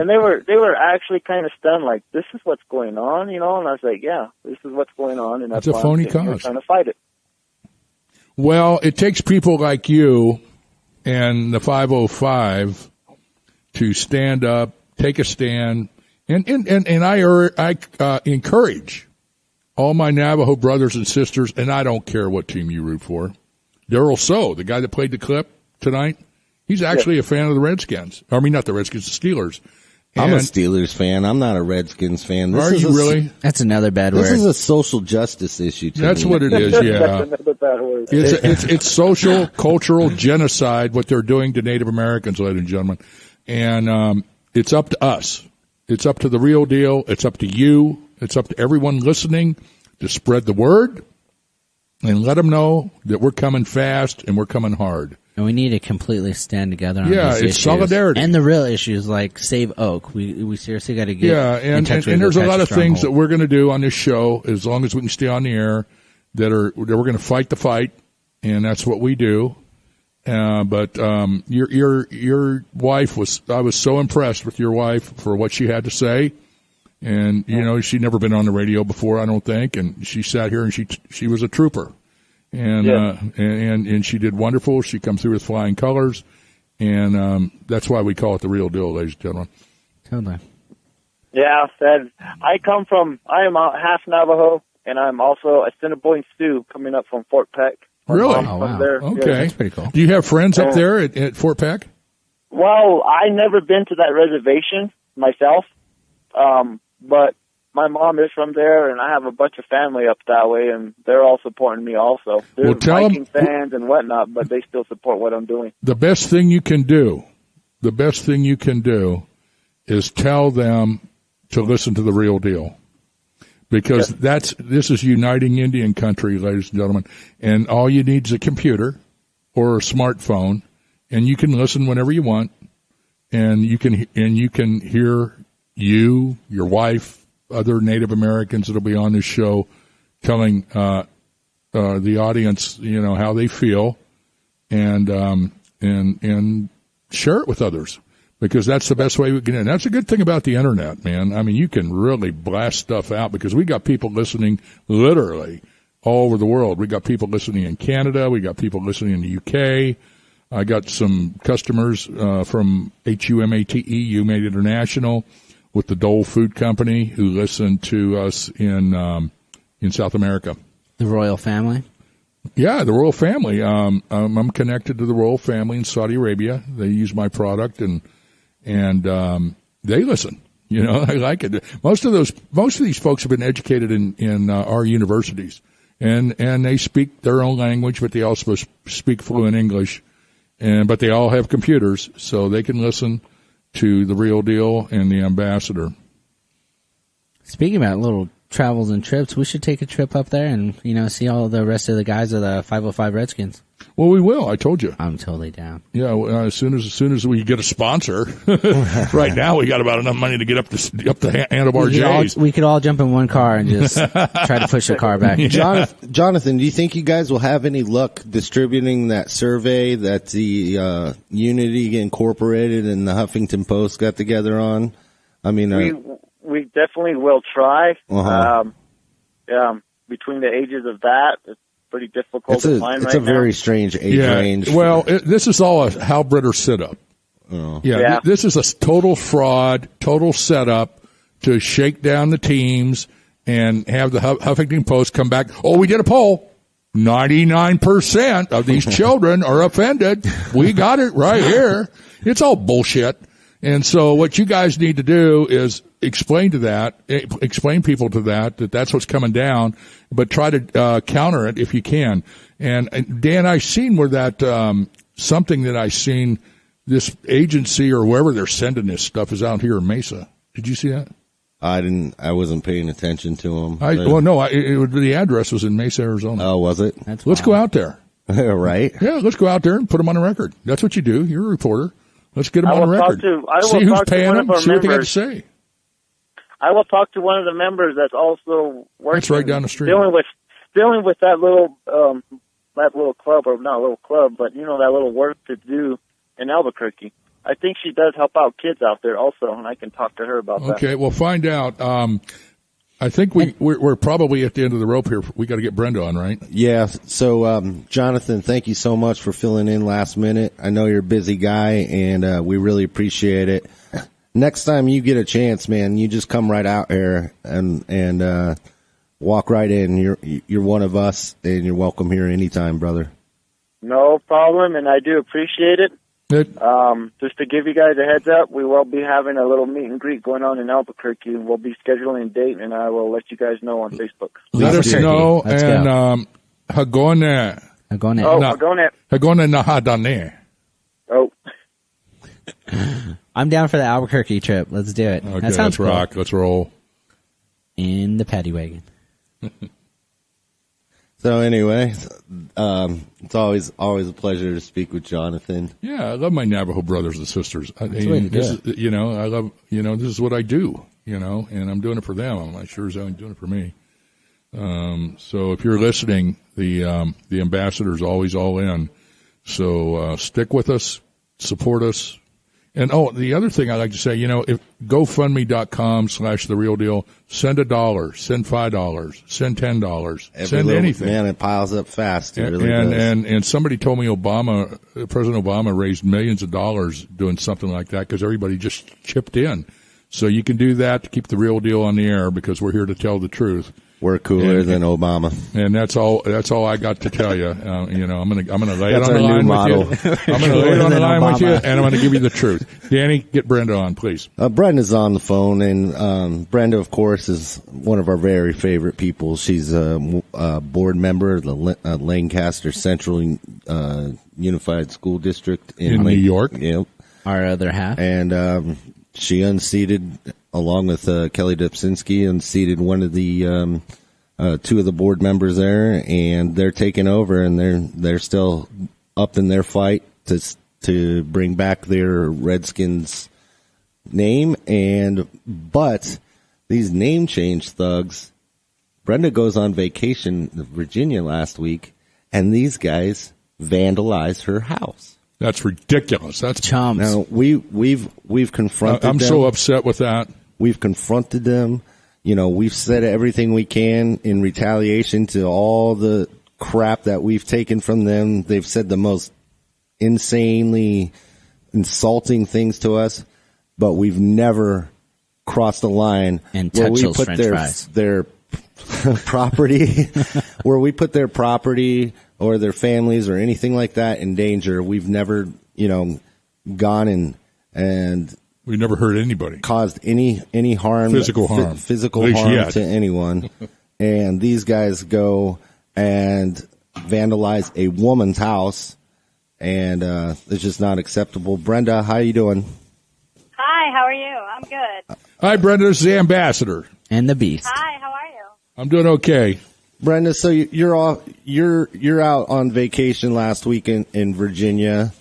they were actually kind of stunned, like, this is what's going on, And I was like, yeah, this is what's going on, and that's a phony cause. We're trying to fight it. Well, it takes people like you and the 505 to stand up, take a stand, and I encourage all my Navajo brothers and sisters, and I don't care what team you root for. Daryl So, the guy that played the clip tonight, he's actually a fan of the Redskins. I mean, not the Redskins, the Steelers. I'm a Steelers fan. I'm not a Redskins fan. Are you really? That's another bad word. This is a social justice issue to me. That's what it is, yeah. That's another bad word. It's social, cultural genocide, what they're doing to Native Americans, ladies and gentlemen. And it's up to us. It's up to the real deal. It's up to you. It's up to everyone listening to spread the word and let them know that we're coming fast and we're coming hard. And we need to completely stand together on these it's issues. solidarity. And the real issues like Save Oak. We seriously got to get and there's a lot of things that we're going to do on this show as long as we can stay on the air that we're going to fight the fight, and that's what we do. But your wife I was so impressed with your wife for what she had to say. And, she'd never been on the radio before, I don't think. And she sat here and she was a trooper. And, and she did wonderful. She come through with flying colors. And, that's why we call it the real deal, ladies and gentlemen. Totally. Yeah, I am half Navajo, and I'm also Assiniboine Sioux coming up from Fort Peck. Really? Oh, wow. Okay. Yeah, that's pretty cool. Do you have friends up there at Fort Peck? Well, I never been to that reservation myself. But my mom is from there, and I have a bunch of family up that way, and they're all supporting me also. They're Viking fans and whatnot, but they still support what I'm doing. The best thing you can do is tell them to listen to the real deal. Because this is uniting Indian country, ladies and gentlemen. And all you need is a computer or a smartphone, and you can listen whenever you want, and you can hear you, your wife, other Native Americans that'll be on this show telling the audience, how they feel, and share it with others, because that's the best way we can. And that's a good thing about the internet, man. I mean, you can really blast stuff out, because we got people listening literally all over the world. We got people listening in Canada. We got people listening in the UK. I got some customers from HUMATE, Humate International, with the Dole Food Company, who listen to us in South America. The royal family? Yeah, the royal family. I'm connected to the royal family in Saudi Arabia. They use my product, and they listen. I like it. Most of these folks have been educated in our universities, and they speak their own language, but they also speak fluent English, but they all have computers, so they can listen to the real deal and the ambassador. Speaking about little travels and trips, we should take a trip up there and, see all the rest of the guys of the 505 Redskins. Well, we will. I told you. I'm totally down. Yeah, as soon as we get a sponsor. Right now, we got about enough money to get up the handlebar J's. We could all jump in one car and just try to push the car back. Jonathan, do you think you guys will have any luck distributing that survey that the Unity Incorporated and the Huffington Post got together on? I mean, we definitely will try. Uh-huh. Between the ages of that, it's pretty difficult to find right now. It's a very strange age range. Well, this is all a Halbritter sit-up. Oh. Yeah, this is a total fraud, total setup to shake down the teams and have the Huffington Post come back. Oh, we did a poll. 99% of these children are offended. We got it right here. It's all bullshit. And so what you guys need to do is explain people to that's what's coming down, but try to counter it if you can. And Dan, I seen where that something that I seen, this agency or wherever they're sending this stuff is out here in Mesa. Did you see that? I wasn't paying attention to them. The address was in Mesa, Arizona. Oh, was it? Let's go out there. Right? Yeah, let's go out there and put them on the record. That's what you do. You're a reporter. Let's get them on the record. See who's paying them. See what they got to say. I will talk to one of the members that's also working. That's right down the street. Dealing with that little club, or not a little club, but that little work to do in Albuquerque. I think she does help out kids out there also, and I can talk to her about that. Okay, well, find out. I think we're probably at the end of the rope here. We got to get Brenda on, right? Yeah. So, Jonathan, thank you so much for filling in last minute. I know you're a busy guy, and we really appreciate it. Next time you get a chance, man, you just come right out here and walk right in. You're one of us, and you're welcome here anytime, brother. No problem, and I do appreciate it. Just to give you guys a heads up, we will be having a little meet and greet going on in Albuquerque. We'll be scheduling a date, and I will let you guys know on Facebook. Let us know. And Hagone Nahadane. Oh. I'm down for the Albuquerque trip. Let's do it. Okay, that sounds let's rock. Cool. Let's roll. In the paddy wagon. So anyway, it's always a pleasure to speak with Jonathan. Yeah, I love my Navajo brothers and sisters. I love, this is what I do, and I'm doing it for them. I'm not sure as I'm doing it for me. So if you're listening, the ambassador's always all in. So stick with us, support us. And the other thing I like to say, if GoFundMe.com/TheRealDeal, send $1, send $5, send $10, send anything. Man, it piles up fast. It really does. And somebody told me President Obama raised millions of dollars doing something like that because everybody just chipped in. So you can do that to keep The Real Deal on the air because we're here to tell the truth. We're cooler than Obama, and that's all I got to tell you. You know, I'm gonna lay That's it on the our new line model. with you. I'm gonna lay it on the line with you, Obama. and I'm gonna give you the truth. Danny, get Brenda on, please. Brenda's on the phone, and Brenda, of course, is one of our very favorite people. She's a board member of the Lancaster Central Unified School District in New York. Yep. Our other half. And she unseated, along with Kelly Dubsinski, unseated one of the two of the board members there, and they're taking over, and they're still up in their fight to bring back their Redskins name. But these name change thugs, Brenda goes on vacation to Virginia last week, and these guys vandalize her house. That's ridiculous. That's chumps. Now we've confronted I'm them. so upset with that. We've confronted them. You know, we've said everything we can in retaliation to all the crap that we've taken from them. They've said the most insanely insulting things to us, but we've never crossed the line And where touch we those put French fries. their property, where we put their property or their families or anything like that in danger. We've never, gone and We never hurt anybody. caused any harm, Physical harm. physical At least harm yet. to anyone. And these guys go and vandalize a woman's house, and it's just not acceptable. Brenda, how you doing? Hi, how are you? I'm good. Hi, Brenda. This is the ambassador. And the beast. Hi, how are you? I'm doing okay. Brenda, so you're out on vacation last week in Virginia.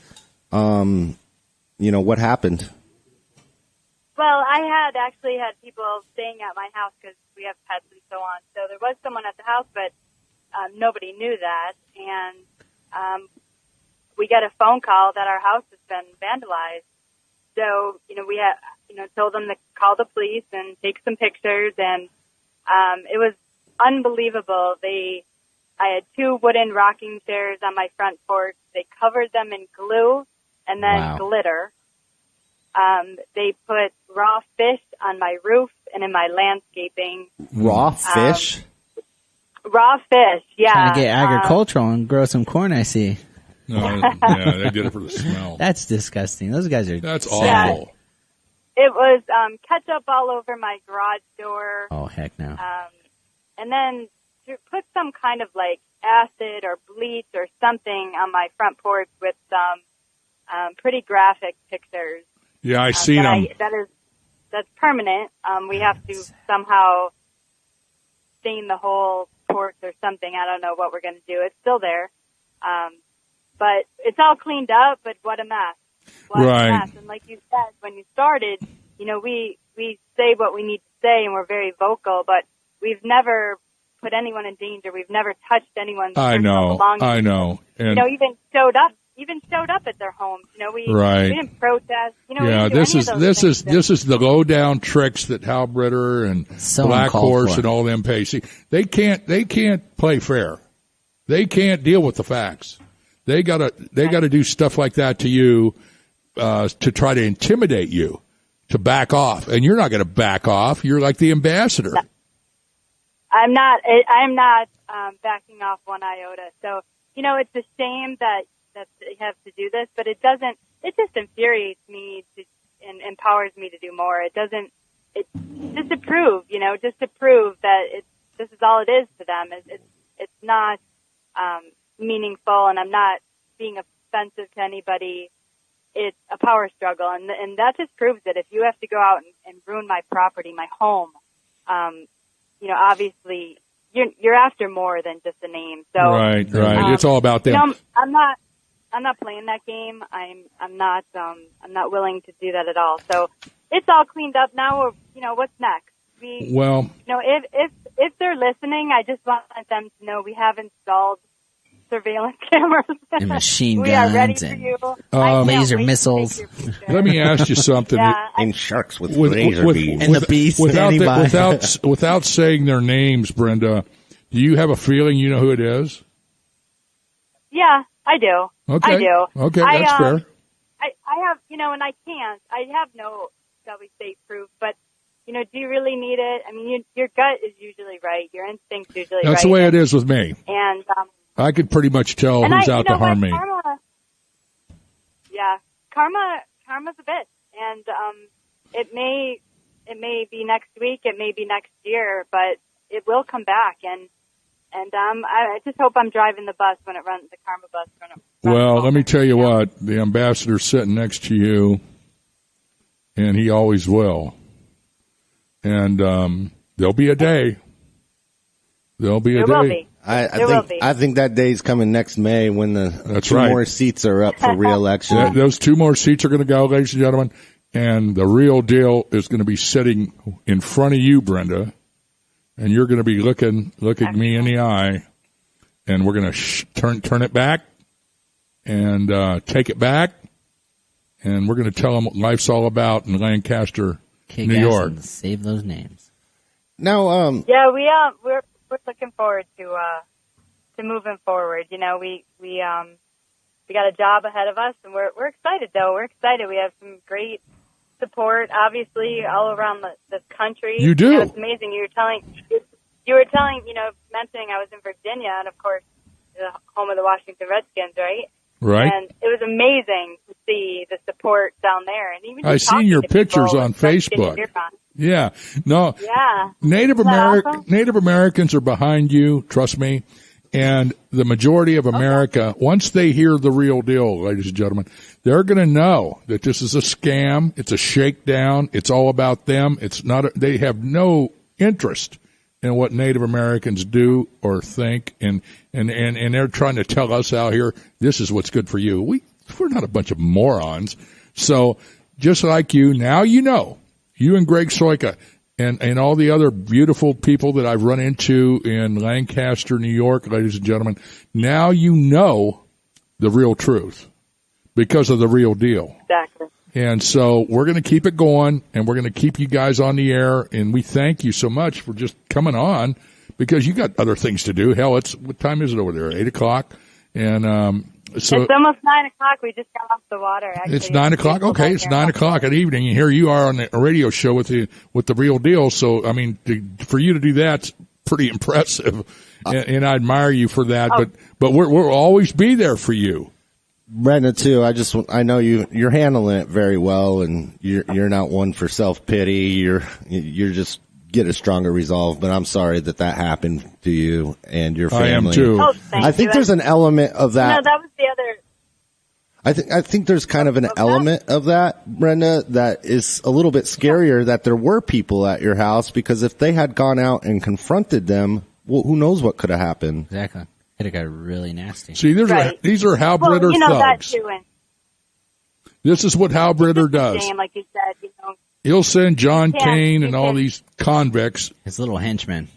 What happened? Well, I had actually had people staying at my house because we have pets and so on. So there was someone at the house, but nobody knew that. And we got a phone call that our house has been vandalized. So, we had, told them to call the police and take some pictures. And it was unbelievable. I had 2 wooden rocking chairs on my front porch. They covered them in glue and then glitter. They put raw fish on my roof and in my landscaping. Raw fish? Raw fish, yeah. Trying to get agricultural and grow some corn, I see. No, yeah, they did it for the smell. That's disgusting. Those guys are That's sad. awful. It was ketchup all over my garage door. Oh, heck no. And then to put some kind of like acid or bleach or something on my front porch with some pretty graphic pictures. Yeah, I seen them. That's permanent. We have to somehow stain the whole porch or something. I don't know what we're going to do. It's still there. But it's all cleaned up, but what a mess. What Right. a mess. And like you said, when you started, we say what we need to say and we're very vocal, but we've never put anyone in danger. We've never touched anyone's personal belongings. I know. And Even showed up at their homes. We Right. we didn't protest. We yeah, didn't do any of those things. this is the low down tricks that Hal Britter and So Black uncalled Horse for. and all them pay. See, they can't play fair. They can't deal with the facts. They gotta do stuff like that to you to try to intimidate you to back off, and you're not going to back off. You're like the ambassador. I'm not backing off one iota. So it's a shame that they have to do this, but it just infuriates me and empowers me to do more. It just to prove that this is all it is to them. It's not meaningful, and I'm not being offensive to anybody. It's a power struggle, and that just proves it. If you have to go out and ruin my property, my home, obviously you're after more than just a name. So Right. It's all about them. I'm not playing that game. I'm not willing to do that at all. So it's all cleaned up now. What's next? If they're listening, I just want them to know we have installed surveillance cameras And machine we are ready guns for and you. I can't laser wait to missiles. take your picture. Let me ask you something. And sharks with laser beams. And the beast standing by. without saying their names, Brenda, do you have a feeling you know who it is? Yeah, I do. Okay. I do. Okay, that's fair. I have, and I have no, shall we say, proof, but do you really need it? I mean, your gut is usually right. Your instinct's usually right. That's the way it is with me. And I could pretty much tell who's out to harm me. Karma's a bitch, and it may be next week, it may be next year, but it will come back. And I just hope I'm driving the bus when it runs, the karma bus when it runs. Well, let me tell you what, the ambassador's sitting next to you, and he always will. And there'll be a day. There'll be a day. Will be. I think that day's coming next May when the two more seats are up for re-election. Those 2 more seats are going to go, ladies and gentlemen, and the real deal is going to be sitting in front of you, Brenda, and you're going to be looking me in the eye, and we're going to turn it back and take it back, and we're going to tell them what life's all about in Lancaster, New York. And save those names. Now, we're looking forward to moving forward. We got a job ahead of us, and we're excited. Though we're excited, we have some great support, obviously, all around the country. You do. It's amazing. You were mentioning I was in Virginia, and of course, the home of the Washington Redskins, right? Right. And it was amazing to see the support down there, and even I seen your pictures on Facebook. Yeah. No. Yeah. Native Americans are behind you, trust me. And the majority of America, once they hear the real deal, ladies and gentlemen, they're going to know that this is a scam. It's a shakedown. It's all about them. They have no interest in what Native Americans do or think. And they're trying to tell us out here, this is what's good for you. We're not a bunch of morons. So just like you, now you know. You and Greg Soika and all the other beautiful people that I've run into in Lancaster, New York, ladies and gentlemen, now you know the real truth because of the real deal. Exactly. And so we're going to keep it going, and we're going to keep you guys on the air, and we thank you so much for just coming on because you got other things to do. Hell, what time is it over there? 8 o'clock? And so it's almost 9 o'clock. We just got off the water. Actually, it's 9 o'clock. Okay, it's 9 o'clock at evening, and here you are on a radio show with the real deal. So, I mean, for you to do that's pretty impressive, and I admire you for that. But we'll always be there for you, Brenda. Too. I know you're handling it very well, and you're not one for self pity. You're just get a stronger resolve. But I'm sorry that happened to you and your family. I am too. I think there's an element of that. No, that was the other. I think there's kind of an element of that, Brenda, that is a little bit scarier that there were people at your house, because if they had gone out and confronted them, well, who knows what could have happened. Exactly. It got really nasty. See, these are Halbritter thugs. That too, this is what Halbritter does. Shame, like you said, He'll send John Kane and all these convicts. His little henchmen.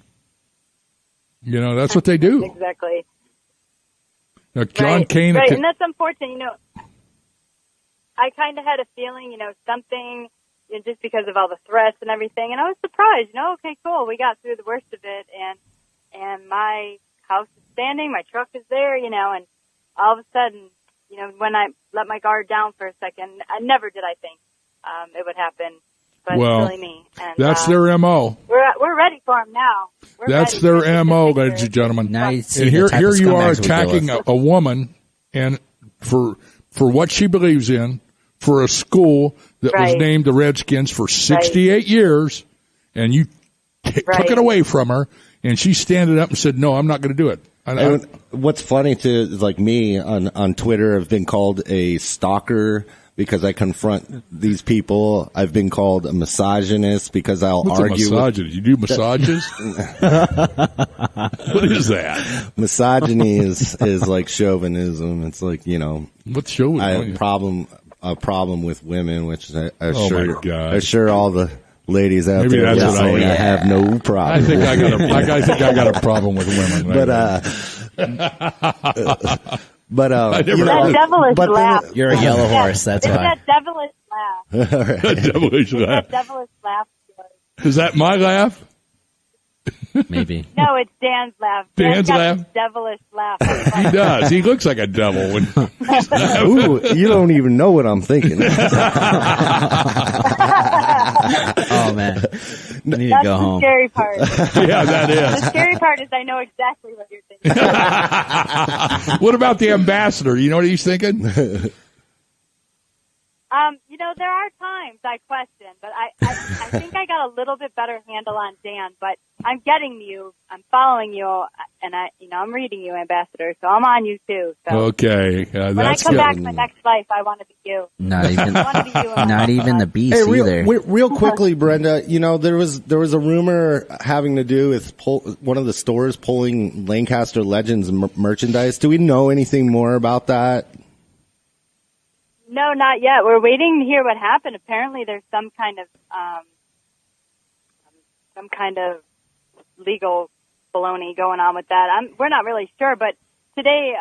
That's what they do. Exactly. Now, John Kane. Right, and that's unfortunate. I kind of had a feeling, something, just because of all the threats and everything, and I was surprised. Okay, cool, we got through the worst of it, and my house is standing, my truck is there, and all of a sudden, when I let my guard down for a second, never did I think it would happen. But well, it's really me. And, that's their MO. We're ready for them now. That's their MO, ladies and gentlemen. Now and here you are attacking a woman, and for what she believes in, for a school that was named the Redskins for 68 years, and you took it away from her, and she standing up and said, "No, I'm not going to do it." What's funny too is, like, me on Twitter, I've been called a stalker because I confront these people. I've been called a misogynist because I'll argue. What's a misogynist? You do massages? What is that? Misogyny is like chauvinism. It's like, what's chauvinism? I have a problem with women, which my God. I'm sure all the ladies out Maybe there that's what I have no problem. I think I got a problem with women. But that devilish laugh. You're a yellow horse. That's why. That devilish laugh. That devilish laugh. That devilish laugh. Is that my laugh? Maybe. No, it's Dan's laugh. Dan's got laugh? this devilish laugh. He does. He looks like a devil. Ooh, you don't even know what I'm thinking. Oh, man. I need to go home. That's the scary part. Yeah, that is. The scary part is I know exactly what you're thinking. What about the ambassador? You know what he's thinking? There are times I question, but I think I got a little bit better handle on Dan, but I'm getting you. I'm following you, and I'm reading you, Ambassador, so I'm on you too. So Okay. when I come back to my next life, I want to be you. Not even, I want to be you. not even the beast Hey, either. real quickly, Brenda. There was a rumor having to do with one of the stores pulling Lancaster Legends merchandise. Do we know anything more about that? No, not yet. We're waiting to hear what happened. Apparently, there's some kind of legal baloney going on with that. We're not really sure, but today,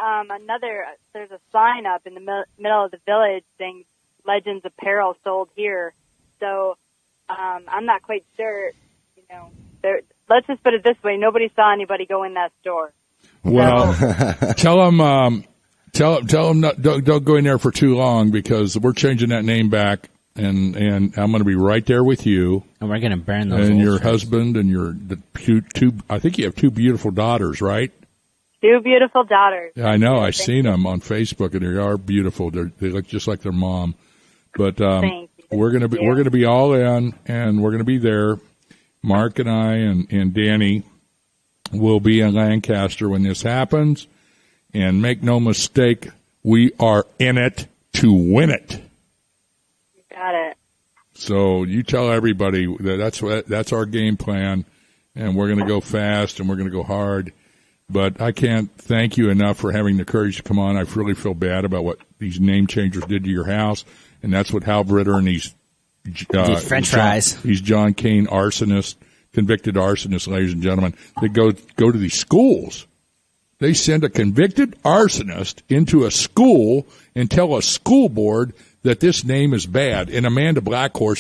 there's a sign up in the middle of the village saying Legends Apparel sold here. So, I'm not quite sure, let's just put it this way. Nobody saw anybody go in that store. Well, tell them, tell them don't go in there for too long because we're changing that name back. And I'm going to be right there with you. And we're going to burn those. And your shirts. husband and two. I think you have two beautiful daughters, right? Two beautiful daughters. Yeah, I know. I've seen them on Facebook, and they are beautiful. They look just like their mom. But we're going to be all in, and we're going to be there. Mark and I and Danny will be in Lancaster when this happens. And make no mistake, we are in it to win it. Got it. So you tell everybody that's our game plan, and we're going to go fast and we're going to go hard. But I can't thank you enough for having the courage to come on. I really feel bad about what these name changers did to your house, and that's what Hal Britter and these French fries. These John Kane arsonists, convicted arsonists, ladies and gentlemen, they go to these schools. They send a convicted arsonist into a school and tell a school board that this name is bad. And Amanda Blackhorse,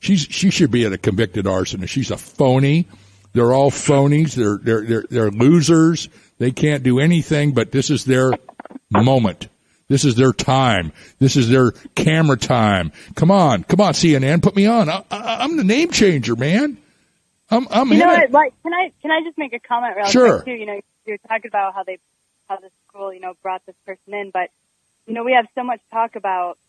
she should be a convicted arsonist. She's a phony. They're all phonies. They're losers. They can't do anything, but this is their moment. This is their time. This is their camera time. Come on, CNN, put me on. I'm the name changer, man. I'm you know what? Like, can I just make a comment real Sure. quick too? You're talking about how the school, brought this person in, but we have so much talk about,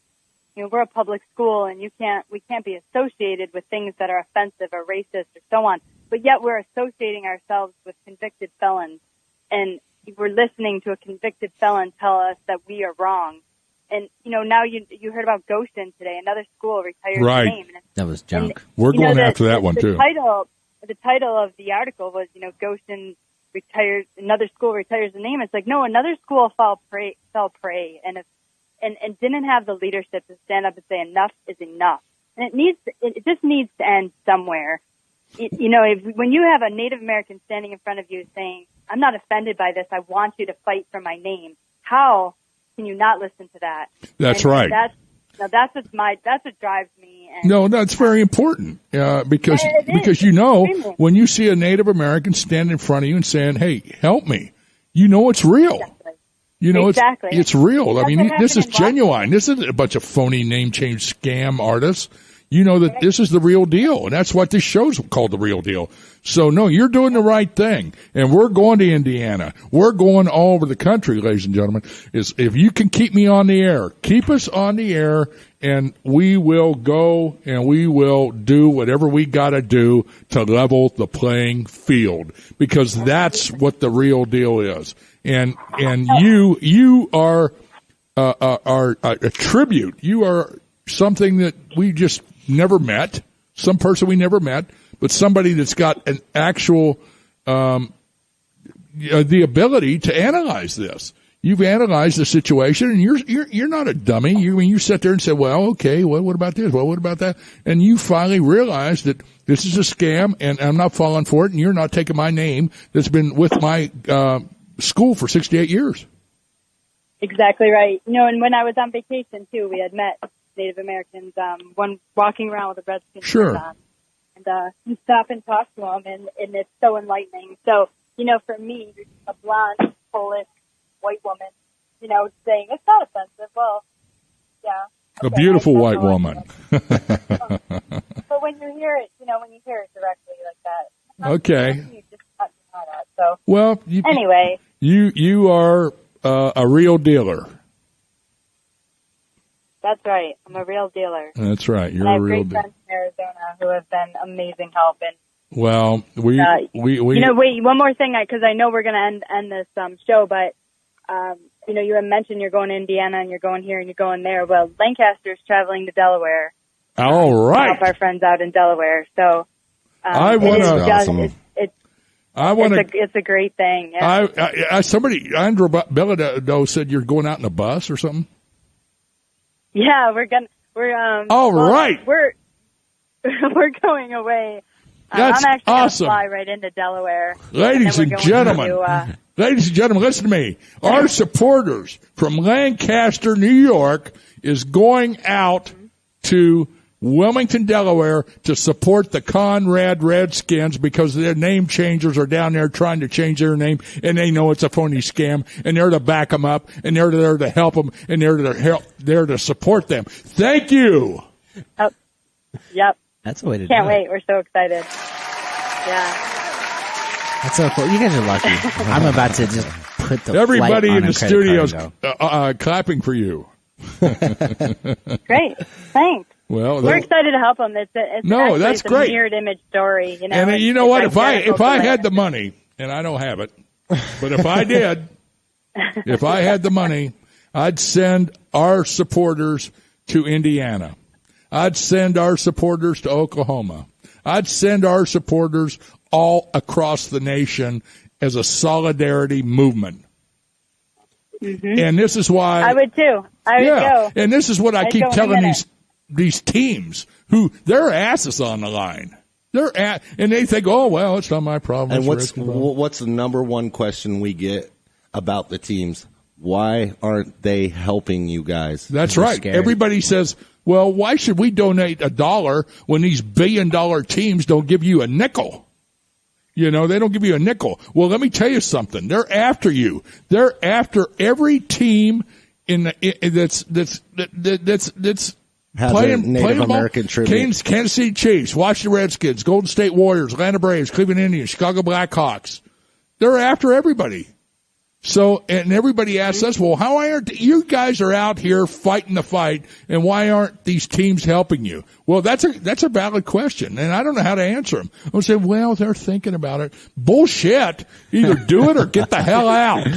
we're a public school and we can't be associated with things that are offensive or racist or so on. But yet we're associating ourselves with convicted felons, and we're listening to a convicted felon tell us that we are wrong. And now you heard about Goshen today, another school retired right. name. That was junk. We're going after that one too. The title of the article was, Goshen retires, another school retires the name. It's like, no, another school fell prey and didn't have the leadership to stand up and say enough is enough. And it just needs to end somewhere. When you have a Native American standing in front of you saying, I'm not offended by this, I want you to fight for my name, how can you not listen to that? That's right. That's what drives me. And no, that's very important because when you see a Native American standing in front of you and saying, "Hey, help me," it's real. Exactly. It's real. That's I mean, this is genuine. This isn't a bunch of phony name change scam artists. That this is the real deal, and that's what this show's called, The Real Deal. So, no, you're doing the right thing, and we're going to Indiana. We're going all over the country, ladies and gentlemen. If you can keep me on the air, keep us on the air, and we will go and we will do whatever we got to do to level the playing field, because that's what the real deal is. And you are a tribute. You are something that we just never met, some person we never met, but somebody that's got an actual the ability to analyze this. You've analyzed the situation, and you're not a dummy. You sit there and say, well, okay, what about this? Well, what about that? And you finally realize that this is a scam, and I'm not falling for it, and you're not taking my name that's been with my school for 68 years. Exactly right. And when I was on vacation, too, we had met Native Americans, one walking around with a redskin shirt on. and you stop and talk to them, and it's so enlightening. So, for me, a blonde, Polish, white woman, saying it's not offensive. Well, yeah. A beautiful white woman. But when you hear it, directly like that. Okay. You just not know that. So. Well, anyway. You are a real dealer. That's right. I'm a real dealer. That's right. You're and I a have real great dealer. friends in Arizona who have been amazing help. And well, we wait, one more thing, because I know we're going to end this show, but you had mentioned you're going to Indiana and you're going here and you're going there. Well, Lancaster's traveling to Delaware. All right. Help our friends out in Delaware. So I want to. Awesome. It's a great thing. Yeah. Andrew Bellido said you're going out in a bus or something. Yeah, we're going away. That's I'm actually awesome. going to fly right into Delaware. Ladies and gentlemen, listen to me. Our supporters from Lancaster, New York, is going out to Wilmington, Delaware, to support the Conrad Redskins because their name changers are down there trying to change their name, and they know it's a phony scam, and they're to back them up, and they're there to help them, and they're there to support them. Thank you. Oh, yep. That's a way to Can't do it. wait. We're so excited. Yeah. That's so cool. You guys are lucky. I'm about to just put the everybody flight on in the a credit studio's card, clapping for you. Great. Thanks. Well, we're excited to help them. That's great. A mirrored image story, And you know what? If I had the money, and I don't have it, but if I did, if I had the money, I'd send our supporters to Indiana. I'd send our supporters to Oklahoma. I'd send our supporters all across the nation as a solidarity movement. Mm-hmm. And this is why I would too. I would go. And this is what I keep telling these teams who their ass is on the line. And they think, oh well, it's not my problem. And what's the number one question we get about the teams? Why aren't they helping you guys? That's right. Scared. Everybody says, well, why should we donate $1 when these billion-dollar teams don't give you a nickel? They don't give you a nickel. Well, let me tell you something. They're after you. They're after every team that's playing Native American tribute. Kansas City Chiefs, Washington Redskins, Golden State Warriors, Atlanta Braves, Cleveland Indians, Chicago Blackhawks. They're after everybody. So, and everybody asks us, well, how aren't you guys are out here fighting the fight, and why aren't these teams helping you? Well, that's a valid question, and I don't know how to answer them. I'll say, well, they're thinking about it. Bullshit. Either do it or get the hell out.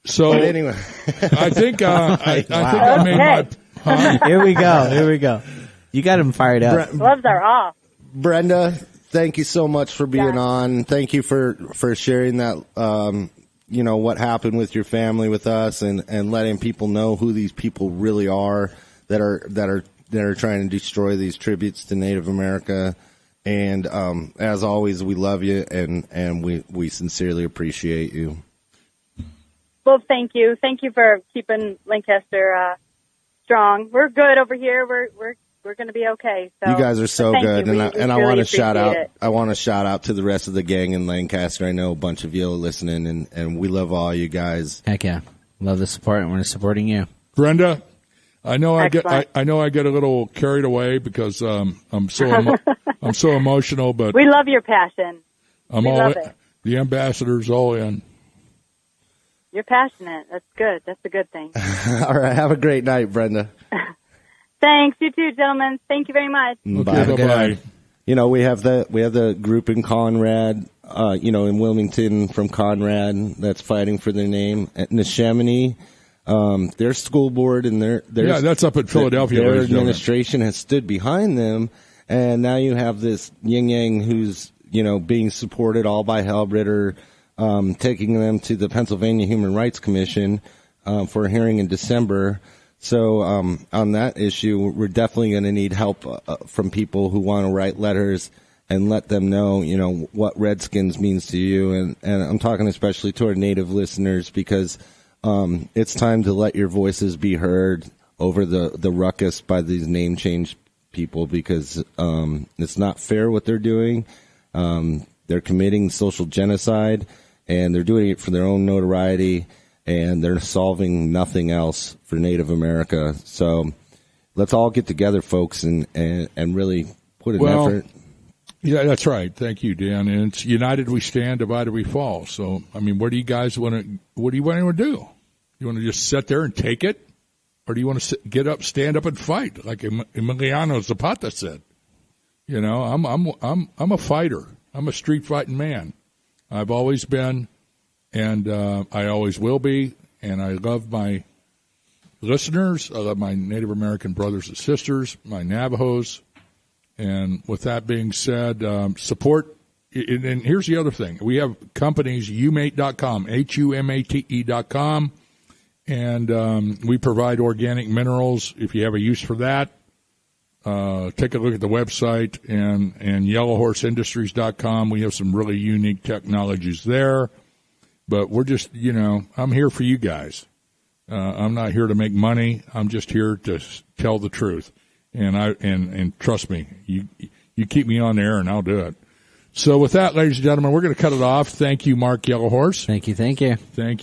So, but anyway, I think I made my. Here we go. You got him fired up. Gloves are off. Brenda, thank you so much for being on. Thank you for sharing that. What happened with your family with us, and letting people know who these people really are that are trying to destroy these tributes to Native America. And as always, we love you, and we sincerely appreciate you. Well, thank you. Thank you for keeping Lancaster strong. We're good over here. We're going to be okay. So you guys are so good, and I want to shout out. I want to shout out to the rest of the gang in Lancaster. I know a bunch of you are listening, and we love all you guys. Heck yeah, love the support, and we're supporting you, Brenda. I know I get a little carried away because I'm so emotional, but we love your passion. Love it. The ambassador's all in. You're passionate. That's good. That's a good thing. All right. Have a great night, Brenda. Thanks. You too, gentlemen. Thank you very much. Okay, bye. We have the group in Conrad, in Wilmington from Conrad that's fighting for their name. At Neshaminy, their school board and that's up in Philadelphia. Their administration has stood behind them, and now you have this Yin Yang who's being supported all by Hellbritter, taking them to the Pennsylvania Human Rights Commission for a hearing in December. So on that issue, we're definitely going to need help from people who want to write letters and let them know, what Redskins means to you. And I'm talking especially to our Native listeners because it's time to let your voices be heard over the ruckus by these name change people because it's not fair what they're doing. They're committing social genocide, and they're doing it for their own notoriety, and they're solving nothing else for Native America. So let's all get together, folks, and really put an effort. Yeah, that's right. Thank you, Dan. And it's united we stand, divided we fall. So, I mean, what do you guys want to? What do you want to do? You want to just sit there and take it, or do you want to get up, stand up, and fight, like Emiliano Zapata said? You know, I'm a fighter. I'm a street fighting man. I've always been, and I always will be. And I love my listeners. I love my Native American brothers and sisters, my Navajos. And with that being said, support. And here's the other thing. We have companies, humate.com, HUMATE.com, and we provide organic minerals. If you have a use for that, take a look at the website and yellowhorseindustries.com. We have some really unique technologies there. But we're just, I'm here for you guys. I'm not here to make money. I'm just here to tell the truth. And trust me, you keep me on the air and I'll do it. So with that, ladies and gentlemen, we're going to cut it off. Thank you, Mark Yellowhorse. Thank you. Thank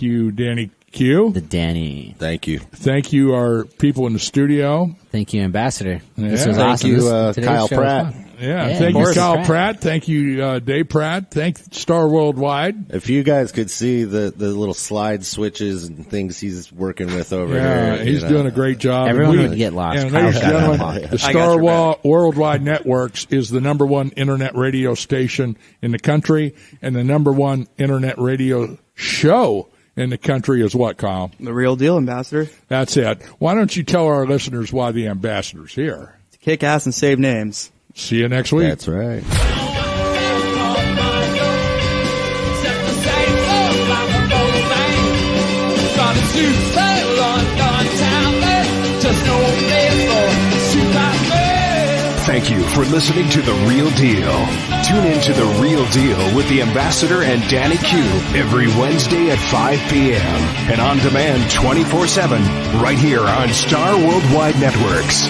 you, Danny Q. The Danny. Thank you. Thank you, our people in the studio. Thank you, Ambassador. Yeah. This was Thank awesome. you, Kyle Pratt. Yeah, thank you, Kyle Pratt. Thank you, Dave Pratt. Thank Star Worldwide. If you guys could see the little slide switches and things he's working with over here. He's doing a great job. Everyone would get lost. And ladies and gentlemen, the Star Worldwide Networks is the number one internet radio station in the country, and the number one internet radio show in the country is what, Kyle? The Real Deal, Ambassador. That's it. Why don't you tell our listeners why the Ambassador's here? To kick ass and save names. See you next week. That's right. Thank you for listening to The Real Deal. Tune in to The Real Deal with the Ambassador and Danny Q every Wednesday at 5 p.m. and on demand 24/7 right here on Star Worldwide Networks.